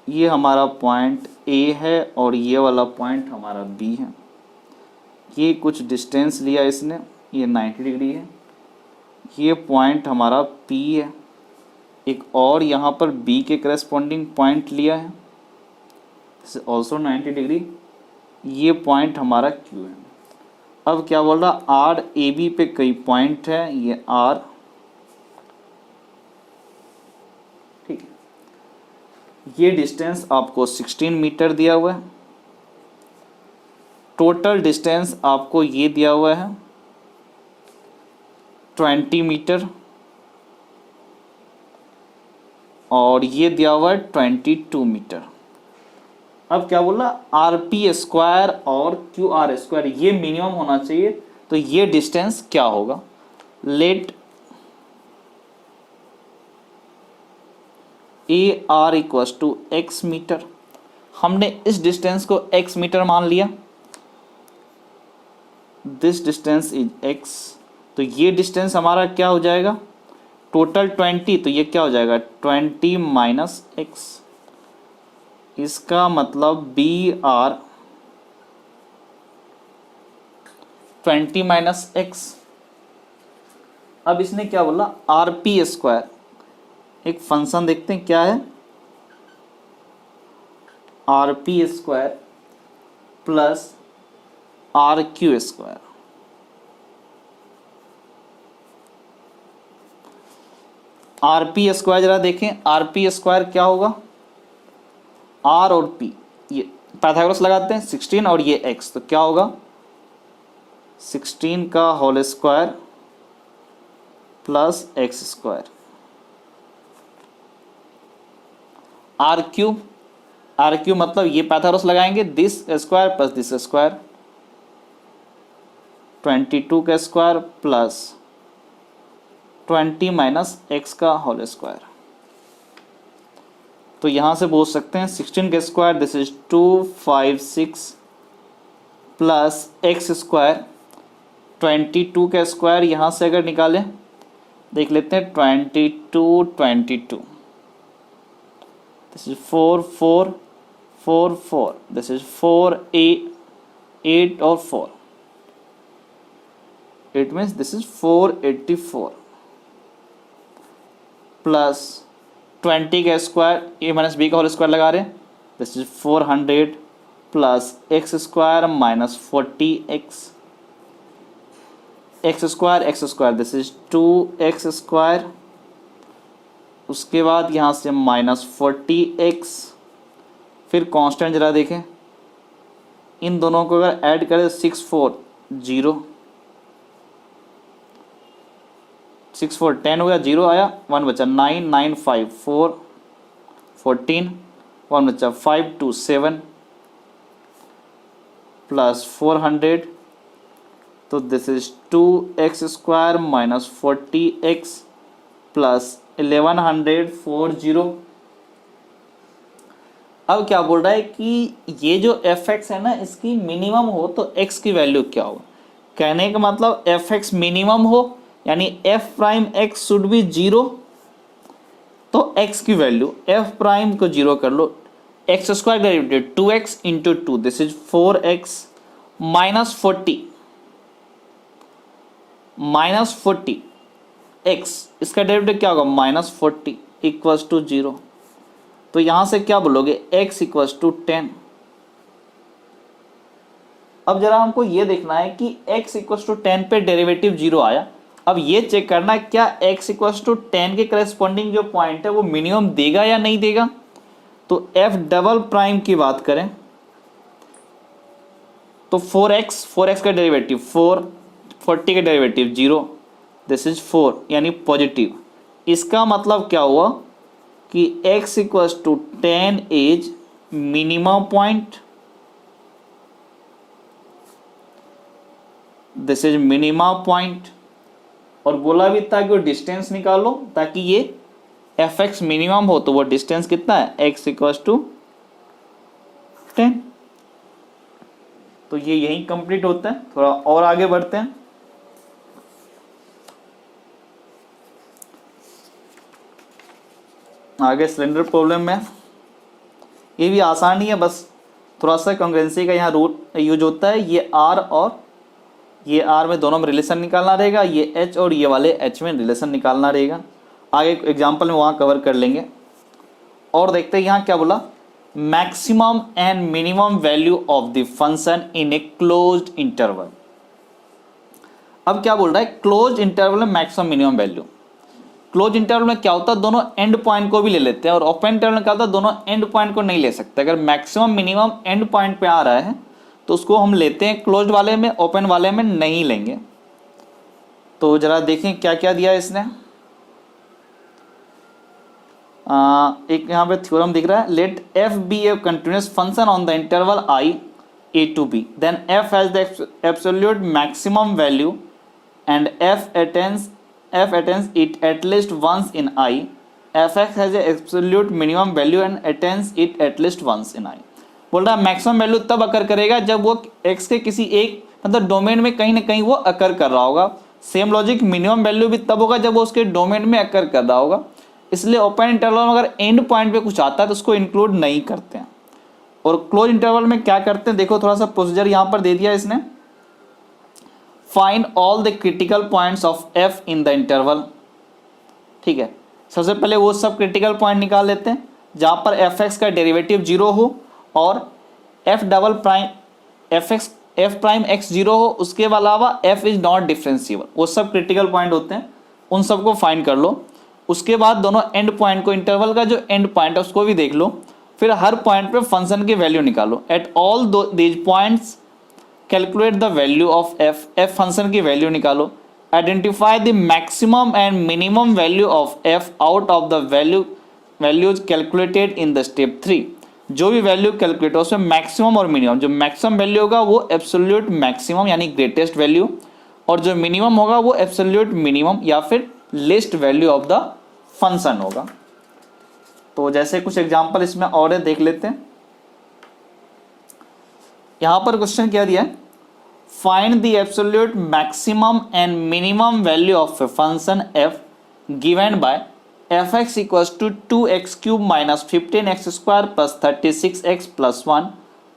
Speaker 1: ये हमारा पॉइंट A है और ये वाला पॉइंट हमारा B है। ये कुछ डिस्टेंस लिया इसने, ये 90 डिग्री है। ये पॉइंट हमारा P है। एक और यहाँ पर B के करस्पॉन्डिंग पॉइंट लिया है, ऑल्सो 90 डिग्री। ये पॉइंट हमारा Q है। अब क्या बोल रहा, R AB पे कई पॉइंट है, ये R ठीक है। ये डिस्टेंस आपको 16 मीटर दिया हुआ है। टोटल डिस्टेंस आपको ये दिया हुआ है 20 मीटर और ये दिया हुआ है 22 मीटर। अब क्या बोला, RP स्क्वायर और QR स्क्वायर ये मिनिमम होना चाहिए, तो ये डिस्टेंस क्या होगा। Let AR equals to x metre. हमने इस डिस्टेंस को x मीटर मान लिया, दिस डिस्टेंस इज x। तो ये डिस्टेंस हमारा क्या हो जाएगा, टोटल 20, तो ये क्या हो जाएगा 20 माइनस x। इसका मतलब BR 20 माइनस x। अब इसने क्या बोला, RP स्क्वायर। एक फंक्शन देखते हैं क्या है, RP square plus RQ square. RP square जरा देखें, RP स्क्वायर क्या होगा, आर और पी, ये पाइथागोरस लगाते हैं 16 और ये एक्स, तो क्या होगा 16 का whole square plus x square, R cube, R cube मतलब ये पाइथागोरस लगाएंगे this square plus this square, 22 का स्क्वायर प्लस 20 माइनस एक्स का होल स्क्वायर। तो यहां से बोल सकते हैं 16 का square this is 256 plus x square, 22 का स्क्वायर यहां से अगर निकालें देख लेते हैं 22 दिस इज 4 4 4 4 दिस इज 4 8 और 4, it means this is 484 plus 20 का स्क्वायर ए माइनस बी का होल स्क्वायर लगा रहे हैं this is 400 plus x square minus 40x, x square this is 2x square, उसके बाद यहाँ से माइनस 40x, फिर कांस्टेंट जरा देखें इन दोनों को अगर ऐड करें 640 6 4 10 हो गया, 0 आया 1 बचा 9 9 5 4 14 1 बचा 5 2 7 प्लस 400, तो this is 2x square minus 40x plus 1140। अब क्या बोल रहा है कि ये जो fx है ना इसकी मिनिमम हो तो x की वैल्यू क्या होगा, कहने का मतलब fx मिनिमम हो यानी f prime x should be 0, तो x की वैल्यू f प्राइम को 0 कर लो, x square derivative 2x into 2 this is 4x minus 40 x, इसका डेरिवेटिव क्या होगा माइनस 40 इक्वल्स टू 0, तो यहां से क्या बोलोगे x इक्वल्स टू 10। अब जरा हमको ये देखना है कि x इक्वल्स टू 10 पे डेरिवेटिव 0 आया, अब ये चेक करना है क्या x इक्वल्स टू 10 के करस्पॉन्डिंग जो पॉइंट है वो मिनिमम देगा या नहीं देगा। तो f डबल प्राइम की बात करें तो 4x का डेरिवेटिव 4, 40 का डेरिवेटिव 0, दिस इज 4 यानी पॉजिटिव, इसका मतलब क्या हुआ कि x equals to 10 is minimum point, this is minimum point, और बोला भी था कि वो डिस्टेंस निकालो ताकि ये fx मिनिमम हो, तो वो डिस्टेंस कितना है x इक्वल्स टू 10। तो ये यही कंप्लीट होता है, थोड़ा और आगे बढ़ते हैं। आगे सिलेंडर प्रॉब्लम में ये भी आसान ही है, बस थोड़ा सा कॉन्ग्रुएंसी का यहाँ रूल यूज होता है, ये r और ये r में दोनों में रिलेशन निकालना रहेगा, ये h और ये वाले h में रिलेशन निकालना रहेगा। आगे एग्जाम्पल में वहाँ कवर कर लेंगे। और देखते हैं यहाँ क्या बोला, maximum and minimum value of the function in a closed interval. अब क्या बोल रहा है, क्लोज इंटरवल में maximum minimum value. Close interval में क्या होता है, दोनों एंड पॉइंट को भी ले लेते हैं, और ओपन इंटरवल में क्या होता है, दोनों एंड पॉइंट को नहीं ले सकते। अगर मैक्सिमम मिनिमम एंड पॉइंट पे आ रहा है तो उसको हम लेते हैं क्लोज्ड वाले में, ओपन वाले में नहीं लेंगे। तो जरा देखें क्या क्या दिया इसने। एक यहाँ पे थ्योरम दिख रहा है, let f be a continuous function on the interval i a to b, then f has the absolute maximum value and f attains it at least once in i, fx has a absolute minimum value and attains it at least once in i। बोल रहा है मैक्सिमम वैल्यू तब अकर करेगा जब वो x के किसी एक मतलब डोमेन में कहीं ना कहीं वो अकर कर रहा होगा। सेम लॉजिक मिनिमम वैल्यू भी तब होगा जब वो उसके डोमेन में अकर कर रहा होगा। इसलिए ओपन इंटरवल में अगर एंड पॉइंट पे कुछ आता है तो उसको इंक्लूड नहीं करते हैं। और क्लोज इंटरवल में क्या करते हैं, देखो थोड़ा सा प्रोसीजर यहाँ पर दे दिया इसने। Find all the critical points of f in the interval. ठीक है, सबसे पहले वो सब क्रिटिकल पॉइंट निकाल लेते हैं जहाँ पर fx का डेरिवेटिव 0 हो और f प्राइम x 0 हो, उसके अलावा f इज नॉट डिफरेंशिएबल। वो सब क्रिटिकल पॉइंट होते हैं, उन सबको फाइंड कर लो। उसके बाद दोनों एंड पॉइंट को, इंटरवल का जो एंड पॉइंट है उसको भी देख लो, फिर हर पॉइंट पे फंक्शन की वैल्यू निकालो। At all these points calculate the value of F, F function की वैल्यू निकालो। Identify the maximum and minimum value of F out of the values calculated in the step 3। जो भी वैल्यू कैलकुलेट हो उसमें मैक्सिमम और मिनिमम, जो मैक्सिमम वैल्यू होगा वो एब्सोल्यूट मैक्सिमम यानी ग्रेटेस्ट वैल्यू, और जो मिनिमम होगा वो एब्सोल्यूट मिनिमम या फिर least value of the function होगा। तो जैसे कुछ एग्जांपल इसमें और है, देख लेते हैं। यहां पर क्वेश्चन क्या दिया है, find the absolute maximum and minimum value of a function f given by f x equals to 2x cube minus 15x square plus 36x plus 1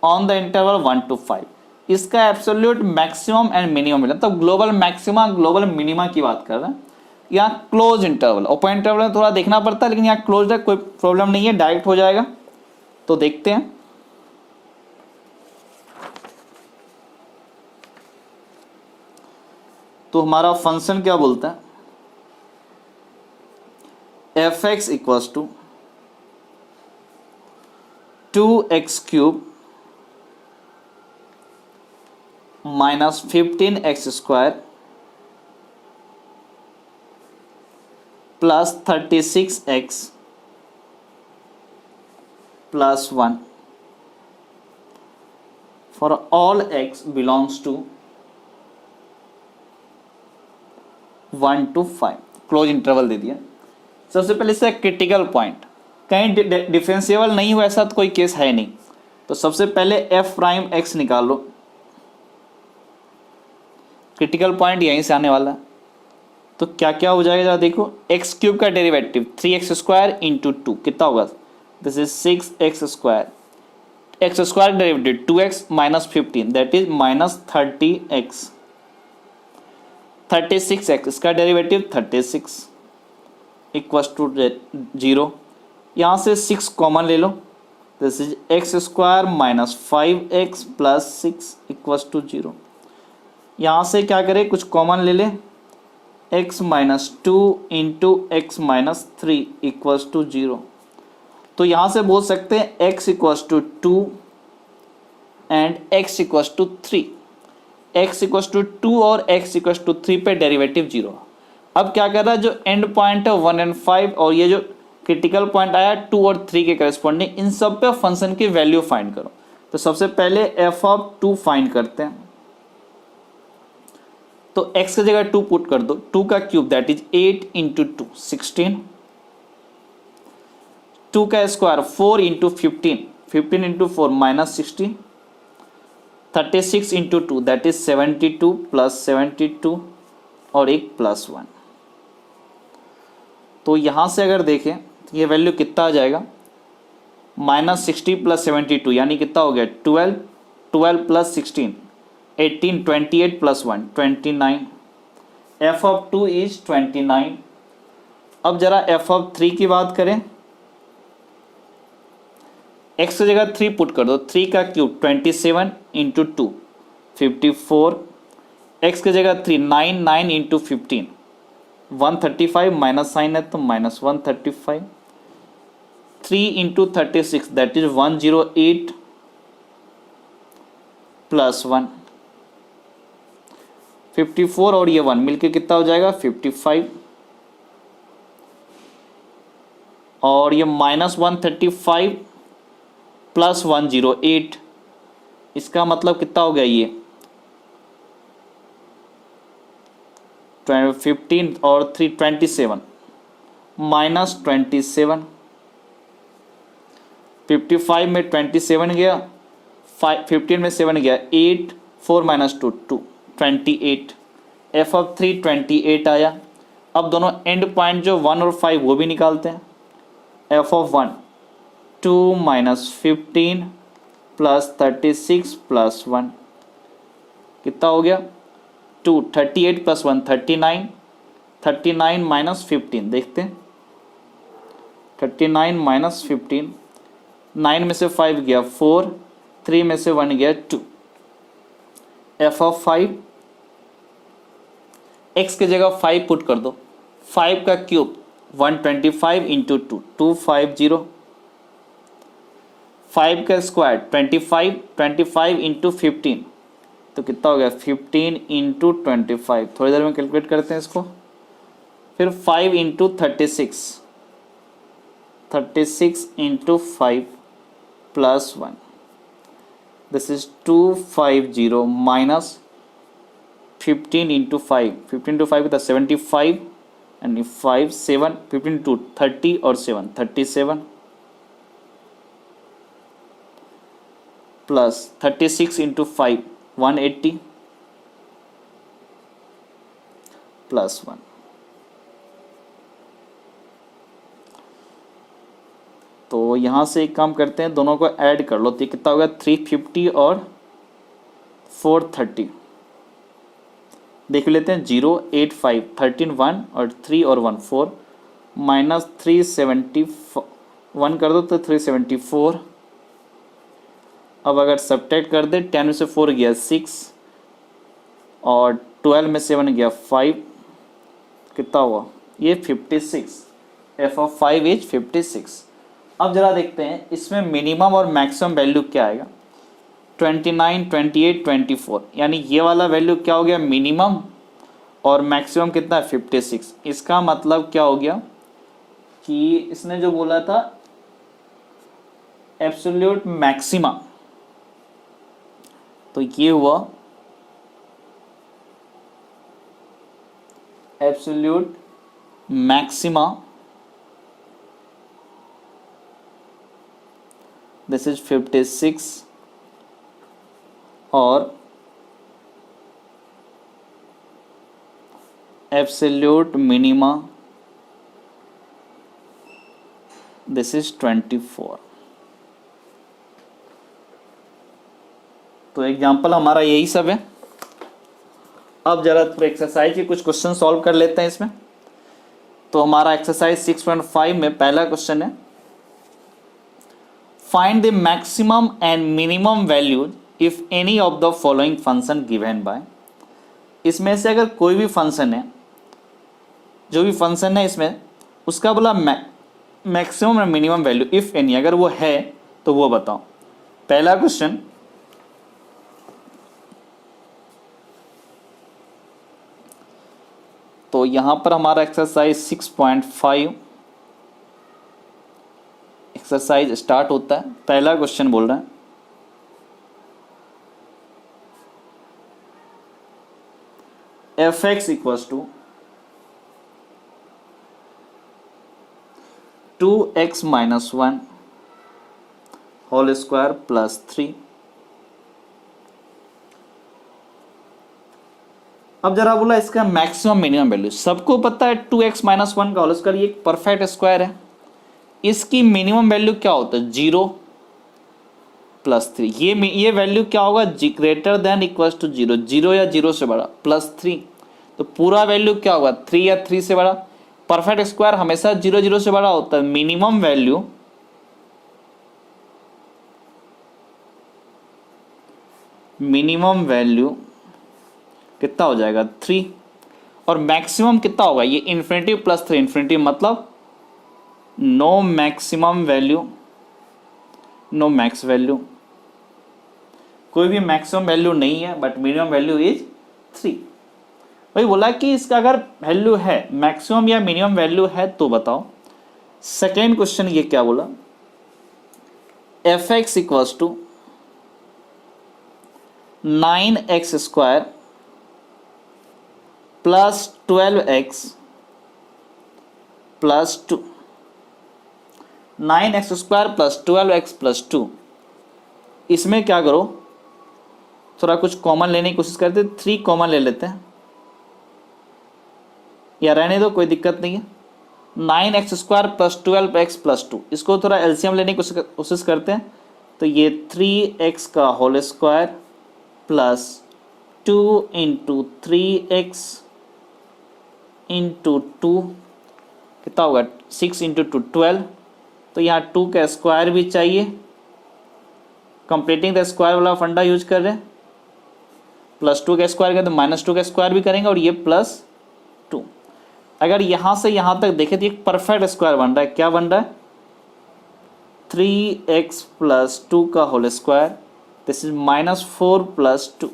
Speaker 1: on the interval 1 to 5। इसका एब्सोल्यूट मैक्सिमम एंड मिनिमम मिला, तो ग्लोबल मैक्सिमा ग्लोबल मिनिमा की बात कर रहे हैं। यहाँ क्लोज इंटरवल, ओपन इंटरवल में थोड़ा देखना पड़ता है, लेकिन यहाँ क्लोज है, कोई प्रॉब्लम नहीं है, डायरेक्ट हो जाएगा। तो देखते हैं। तो हमारा फंक्शन क्या बोलता है, f x equals to 2x cube minus 15x square plus 36x plus 1 for all x belongs to 1 to 5। Close interval दे दिया। सबसे पहले इसका क्रिटिकल पॉइंट, कहीं डिफरेंशिएबल नहीं हुआ ऐसा तो कोई केस है नहीं, तो सबसे पहले एफ प्राइम एक्स निकालो। क्रिटिकल पॉइंट यहीं से आने वाला है, तो क्या क्या हो जाएगा जरा देखो। एक्स क्यूब का डेरिवेटिव 3x स्क्वायर इंटू 2 कितना होगा, this is 6x square, x square derivative 2x minus 15 that is minus 30x, 36x इसका डेरिवेटिव 36 इक्वल्स टू 0। यहाँ से 6 कॉमन ले लो, this is x square minus 5x plus 6 equals to 0। यहाँ से क्या करें, कुछ कॉमन ले लें, x minus 2 into x minus 3 equals to 0। तो यहाँ से बोल सकते हैं x equals to 2 and x equals to 3। x equals to 2 और x इक्वल्स टू 3 पे डेरिवेटिव 0। अब क्या कर रहा है, जो एंड पॉइंट है 1 and 5 और ये जो क्रिटिकल पॉइंट आया 2 और 3 के करस्पॉन्डिंग, इन सब पे फंक्शन की वैल्यू फाइंड करो। तो सबसे पहले एफ ऑफ 2 फाइंड करते हैं। तो x की जगह 2 पुट कर दो, 2 का क्यूब दैट इज 8 इंटू 2 16, 2 का square 4 into 15, 15 into 4 minus 16, 36 into 2 that is 72 plus 72 और एक प्लस 1। तो यहाँ से अगर देखें तो ये वैल्यू कितना आ जाएगा, माइनस 60 प्लस 72 यानी कितना हो गया 12, 12 plus 16 18, 28 plus 1 29, F of 2 is 29। अब जरा एफ ऑफ 3 की बात करें, एक्स की जगह 3 पुट कर दो, 3 का क्यूब 27 इंटू 2 54, एक्स की जगह 3 9 9 इंटू 15 135 माइनस साइन है तो minus 135, 3 into 36 that is 108 plus 1 54 और ये 1 मिलके कितना हो जाएगा 55 और ये माइनस 135 प्लस 108, इसका मतलब कितना हो गया ये 15 और 3 27 माइनस 27, 55 में 27 गया, 15 में 7 गया 8, 4 माइनस 2 2 28, एफ ऑफ 3 28 आया। अब दोनों एंड पॉइंट जो 1 और 5 वो भी निकालते हैं। F of 1 2 minus 15 plus 36 plus 1 कितना हो गया 2, 38 प्लस 1 39, 39 माइनस 15 देखते हैं 39 माइनस 15, 9 में से 5 गया 4, 3 में से 1 गया 2, एफ ऑफ 5 एक्स की जगह 5 पुट कर दो, 5 का क्यूब 125 इंटू 2 250, 5 का स्क्वायर 25, 25 इंटू 15 तो कितना हो गया 15 इंटू 25। थोड़ी देर में कैलकुलेट करते हैं इसको। फिर 5 into 36, 36 into 5 plus 1, this is 250 minus 15 into 5, 15 into 5 था 75 एंड 5 7 15 टू 30 और 7 37 प्लस 36 इंटू 5 180 प्लस 1। तो यहाँ से एक काम करते हैं, दोनों को ऐड कर लो तो ये कितना होगा 350 और 430। देख लेते हैं 0 8 5 13 1 और 3 और 1 4 माइनस 371 कर दो तो 374। अब अगर सब्ट्रैक्ट कर दे 10 में से 4 गया 6 और 12 में 7 गया 5, कितना हुआ ये 56। f of 5 is 56। अब जरा देखते हैं इसमें मिनिमम और मैक्सिमम वैल्यू क्या आएगा। 29 28 24 यानी ये वाला वैल्यू क्या हो गया मिनिमम और मैक्सिमम कितना है 56। इसका मतलब क्या हो गया कि इसने जो बोला था एब्सोल्यूट मैक्सिमा, तो ये हुआ एब्सोल्यूट मैक्सिमा, दिस इज 56 और एब्सोल्यूट मिनिमा दिस इज 24। तो एग्जाम्पल हमारा यही सब है। अब जरा एक्सरसाइज के कुछ क्वेश्चन सॉल्व कर लेते हैं इसमें। तो हमारा एक्सरसाइज 6.5 में पहला क्वेश्चन है, find the maximum and minimum values if any of the following function given bye. इसमें से अगर कोई भी फंक्शन है, जो भी फंक्शन है इसमें उसका बोला मैक्सिमम और मिनिमम वैल्यू इफ एनी, अगर वो है तो वो बताओ। पहला क्वेश्चन, तो यहां पर हमारा एक्सरसाइज 6.5 एक्सरसाइज स्टार्ट होता है। पहला क्वेश्चन बोल रहा है f x equals to 2x minus 1 whole square plus 3। अब जरा बोला इसका मैक्सिमम मिनिमम वैल्यू, सबको पता है 2x माइनस 1 का होल स्क्वायर ये एक परफेक्ट स्क्वायर है। इसकी मिनिमम वैल्यू क्या होता है 0 प्लस 3। ये वैल्यू क्या होगा ग्रेटर देन इक्वल्स टू 0, 0 या 0 से बड़ा प्लस 3। तो पूरा वैल्यू क्या होगा 3 या 3 से बड़ा। परफेक्ट स्क्वायर हमेशा 0 0 से बड़ा होता है। मिनिमम वैल्यू कितना हो जाएगा 3 और मैक्सिमम कितना होगा ये इन्फिनिटी प्लस 3। इन्फिनिटी मतलब no maximum value, no max value, कोई भी मैक्सिमम वैल्यू नहीं है बट मिनिमम वैल्यू इज 3। वही बोला कि इसका अगर वैल्यू है मैक्सिमम या मिनिमम वैल्यू है तो बताओ। सेकेंड क्वेश्चन ये क्या बोला f x equals to 9x square plus 12x plus 2। 9x square plus 12x plus 2, इसमें क्या करो थोड़ा कुछ कॉमन लेने की कोशिश करते, 3 कॉमन ले लेते हैं या रहने दो कोई दिक्कत नहीं है। 9x square plus 12x plus 2, इसको थोड़ा एलसीएम लेने की कोशिश करते हैं। तो ये 3x का whole square plus 2 into 3x into 2 कितना होगा 6 इंटू 2 12। तो यहाँ 2 का स्क्वायर भी चाहिए, कंप्लीटिंग द स्क्वायर वाला फंडा यूज कर रहे हैं। प्लस 2 का स्क्वायर करें तो माइनस 2 का स्क्वायर भी करेंगे और ये प्लस 2। अगर यहाँ से यहाँ तक देखें तो एक परफेक्ट स्क्वायर बन रहा है। क्या बन रहा है 3x प्लस 2 का whole square, this is -4 plus 2,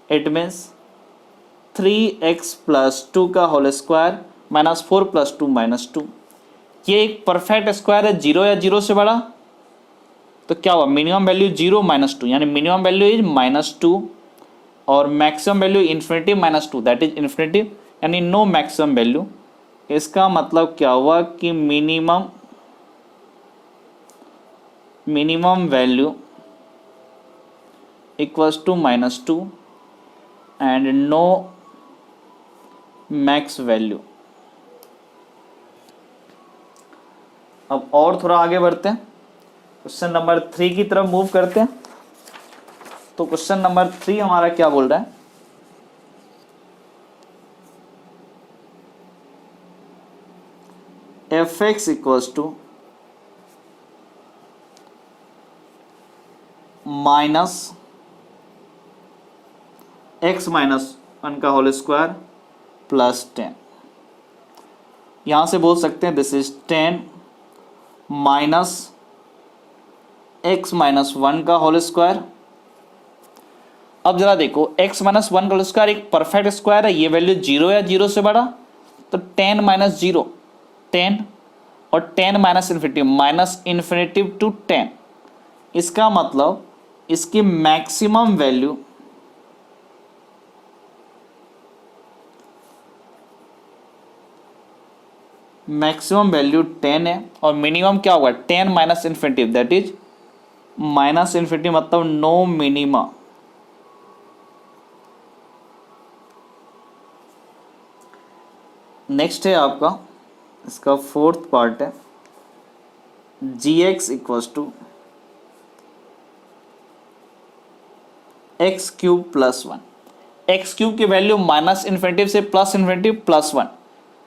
Speaker 1: it means 3x plus 2 का होल स्क्वायर -4 प्लस 2 -2। ये एक परफेक्ट स्क्वायर है, जीरो या जीरो से बड़ा, तो क्या हुआ, मिनिमम वैल्यू 0 -2, यानी मिनिमम वैल्यू इज -2 और maximum value infinity -2, that is infinity, यानी नो मैक्सिमम वैल्यू। इसका मतलब क्या हुआ कि minimum value equals to -2 and no max value. अब और थोड़ा आगे बढ़ते हैं, क्वेश्चन नंबर 3 की तरफ मूव करते हैं। तो क्वेश्चन नंबर 3 हमारा क्या बोल रहा है, fx इक्वल्स टू -x-1 का होल स्क्वायर प्लस 10। यहां से बोल सकते हैं दिस इज 10 माइनस x-1 का होल स्क्वायर। अब जरा देखो, x-1 का होल स्क्वायर एक परफेक्ट स्क्वायर है, ये वैल्यू 0 या 0 से बड़ा, तो 10 माइनस 0 10 और 10 माइनस इन्फिनिटी -इन्फिनिटी टू 10। इसका मतलब इसकी मैक्सिमम वैल्यू -10 है और मिनिमम क्या होगा, 10 minus infinity, that is -infinity, मतलब नो मिनिमा। नेक्स्ट है आपका, इसका फोर्थ पार्ट है gx equals to x cube plus 1। X cube की वैल्यू -इन्फिनिटी से +इन्फिनिटी प्लस 1,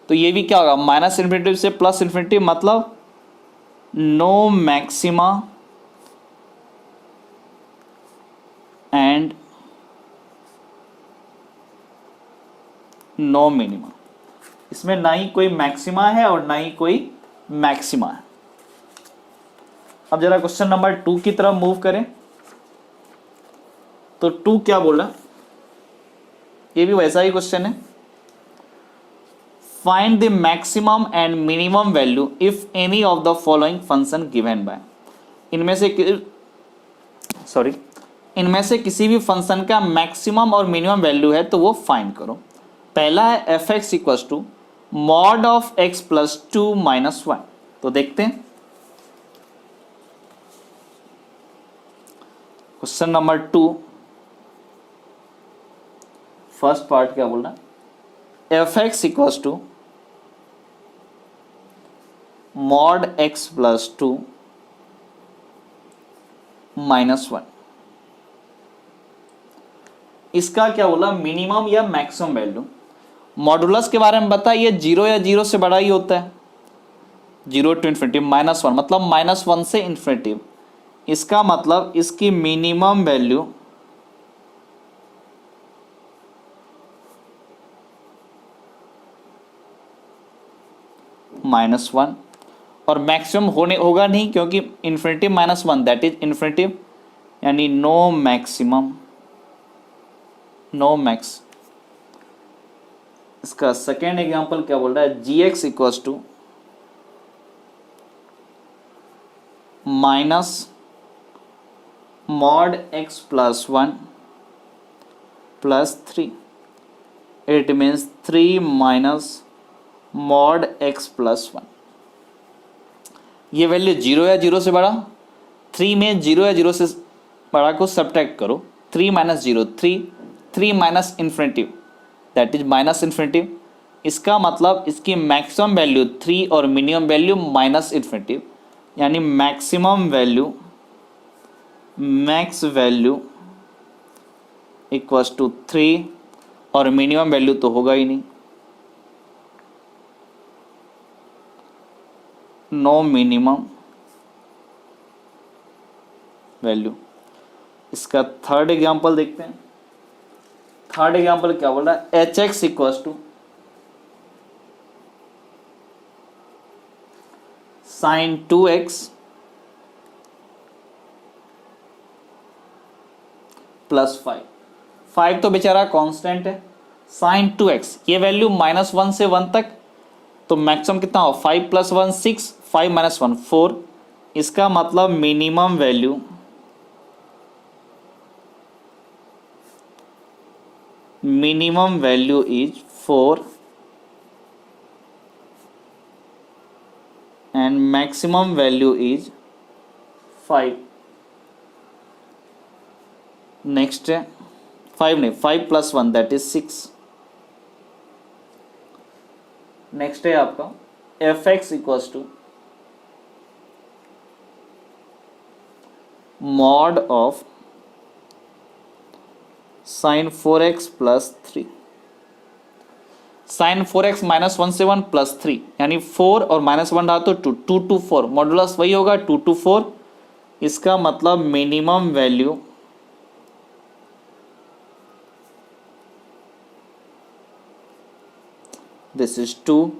Speaker 1: तो ये भी क्या होगा, -इन्फिनिटी से +इन्फिनिटी, मतलब no maxima and no minima. इसमें ना ही कोई मैक्सिमा है और ना ही कोई मैक्सिमा है। अब जरा क्वेश्चन नंबर 2 की तरफ मूव करें, तो 2 क्या बोला, ये भी वैसा ही क्वेश्चन है, find the maximum and minimum value if any of the following function given bye. इनमें से किसी भी फंक्शन का मैक्सिमम और मिनिमम वैल्यू है तो वो फाइंड करो। पहला है f x equals to mod of x plus 2 minus 1। तो देखते हैं क्वेश्चन नंबर 2, फर्स्ट पार्ट क्या बोल रहा है, f x equals to mod x plus 2 minus 1। इसका क्या बोला, मिनिमम या मैक्सिमम वैल्यू। मॉडुलस के बारे में बताइए, 0 या 0 से बड़ा ही होता है, 0 टू इन्फिनिटी -1, मतलब -1 से इन्फिनिटी। इसका मतलब इसकी मिनिमम वैल्यू -1 और मैक्सिमम होगा नहीं, क्योंकि इन्फिनिटी -1 दैट इज इन्फिनिटी, यानी नो मैक्सिमम, नो मैक्स। इसका सेकेंड एग्जांपल क्या बोल रहा है, g x equals to minus mod x plus 1 plus 3, it means 3 minus mod x plus 1। ये वैल्यू 0 या 0 से बड़ा, 3 में 0 या 0 से बड़ा को सब्ट्रैक्ट करो, 3 minus 0 3 minus infinity that is -infinity. इसका मतलब इसकी मैक्सिमम वैल्यू 3 और मिनिमम वैल्यू -इन्फिनिटी, यानी maximum value max value equals to 3 और मिनिमम वैल्यू तो होगा ही नहीं, नो मिनिमम वैल्यू। इसका थर्ड एग्जांपल देखते हैं। थर्ड एग्जांपल क्या बोल रहा है, h x equals to sine 2x plus 5 तो बेचारा कांस्टेंट है। साइन 2x ये वैल्यू -1 से 1 तक, तो मैक्सिमम कितना हो 5 + 1 6, 5 - 1 4। इसका मतलब minimum value is 4 and maximum value is 5। Next है 5 नहीं, 5 + 1 दैट इज 6। नेक्स्ट है आपका fx equals to mod of sine 4x + 3। Sine 4x -1 से 1 + 3 यानी 4 और -1 रहा तो 2, 2 to 4 मॉडुलस वही होगा 2 to 4। इसका मतलब minimum value this is 2,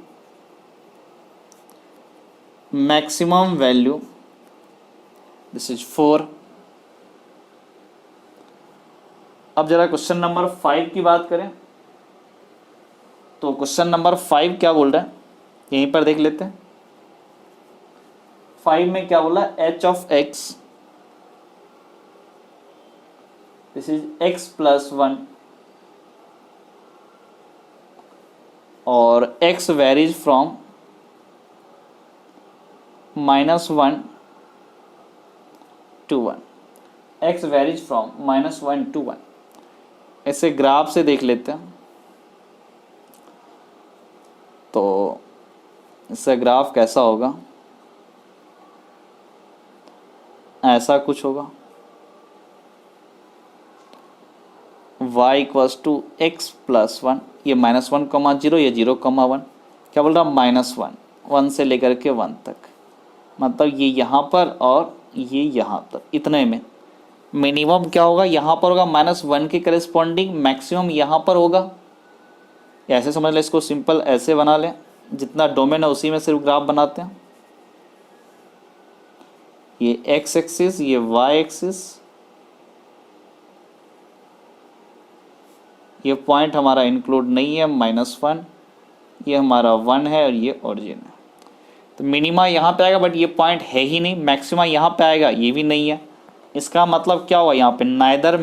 Speaker 1: maximum value this is 4। अब जरा क्वेश्चन नंबर 5 की बात करें तो क्वेश्चन नंबर 5 क्या बोल रहा है यहीं पर देख लेते हैं। 5 में क्या बोला, h of x this is x + 1 और x varies from -1 to 1। x varies from -1 to 1। ऐसे ग्राफ से देख लेते हैं तो इसका ग्राफ कैसा होगा, ऐसा कुछ होगा। y = x + 1, ये -1, 0, ये 0, 1। क्या बोल रहा, -1, 1 से लेकर के 1 तक, मतलब ये यहाँ पर और ये यहाँ तक, इतने में मिनिमम क्या होगा, यहाँ पर होगा -1 के करेस्पॉन्डिंग, मैक्सिमम यहाँ पर होगा। ऐसे समझ लें इसको, सिंपल ऐसे बना लें, जितना डोमेन है उसी में सिर्फ ग्राफ बनाते हैं। ये x एक्सिस, ये y एक्सिस, ये पॉइंट हमारा इंक्लूड नहीं है -1, ये हमारा 1 है और ये ओरिजिन है। तो मिनिमा यहाँ पे आएगा बट ये पॉइंट है ही नहीं, मैक्सिमा यहाँ पे आएगा ये भी नहीं है। इसका मतलब क्या हुआ यहाँ पे, नाइदर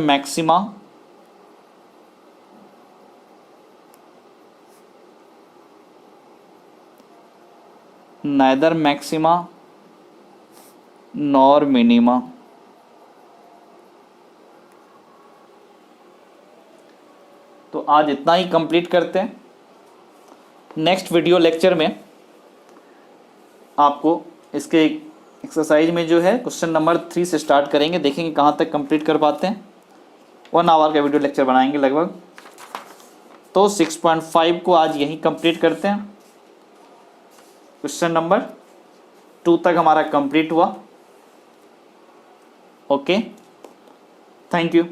Speaker 1: मैक्सिमा नॉर मिनिमा। तो आज इतना ही कंप्लीट करते हैं। नेक्स्ट वीडियो लेक्चर में आपको इसके एक्सरसाइज में जो है क्वेश्चन नंबर 3 से स्टार्ट करेंगे, देखेंगे कहाँ तक कंप्लीट कर पाते हैं। 1 आवर का वीडियो लेक्चर बनाएंगे लगभग। तो 6.5 को आज यहीं कंप्लीट करते हैं। क्वेश्चन नंबर 2 तक हमारा कंप्लीट हुआ। Okay, thank you.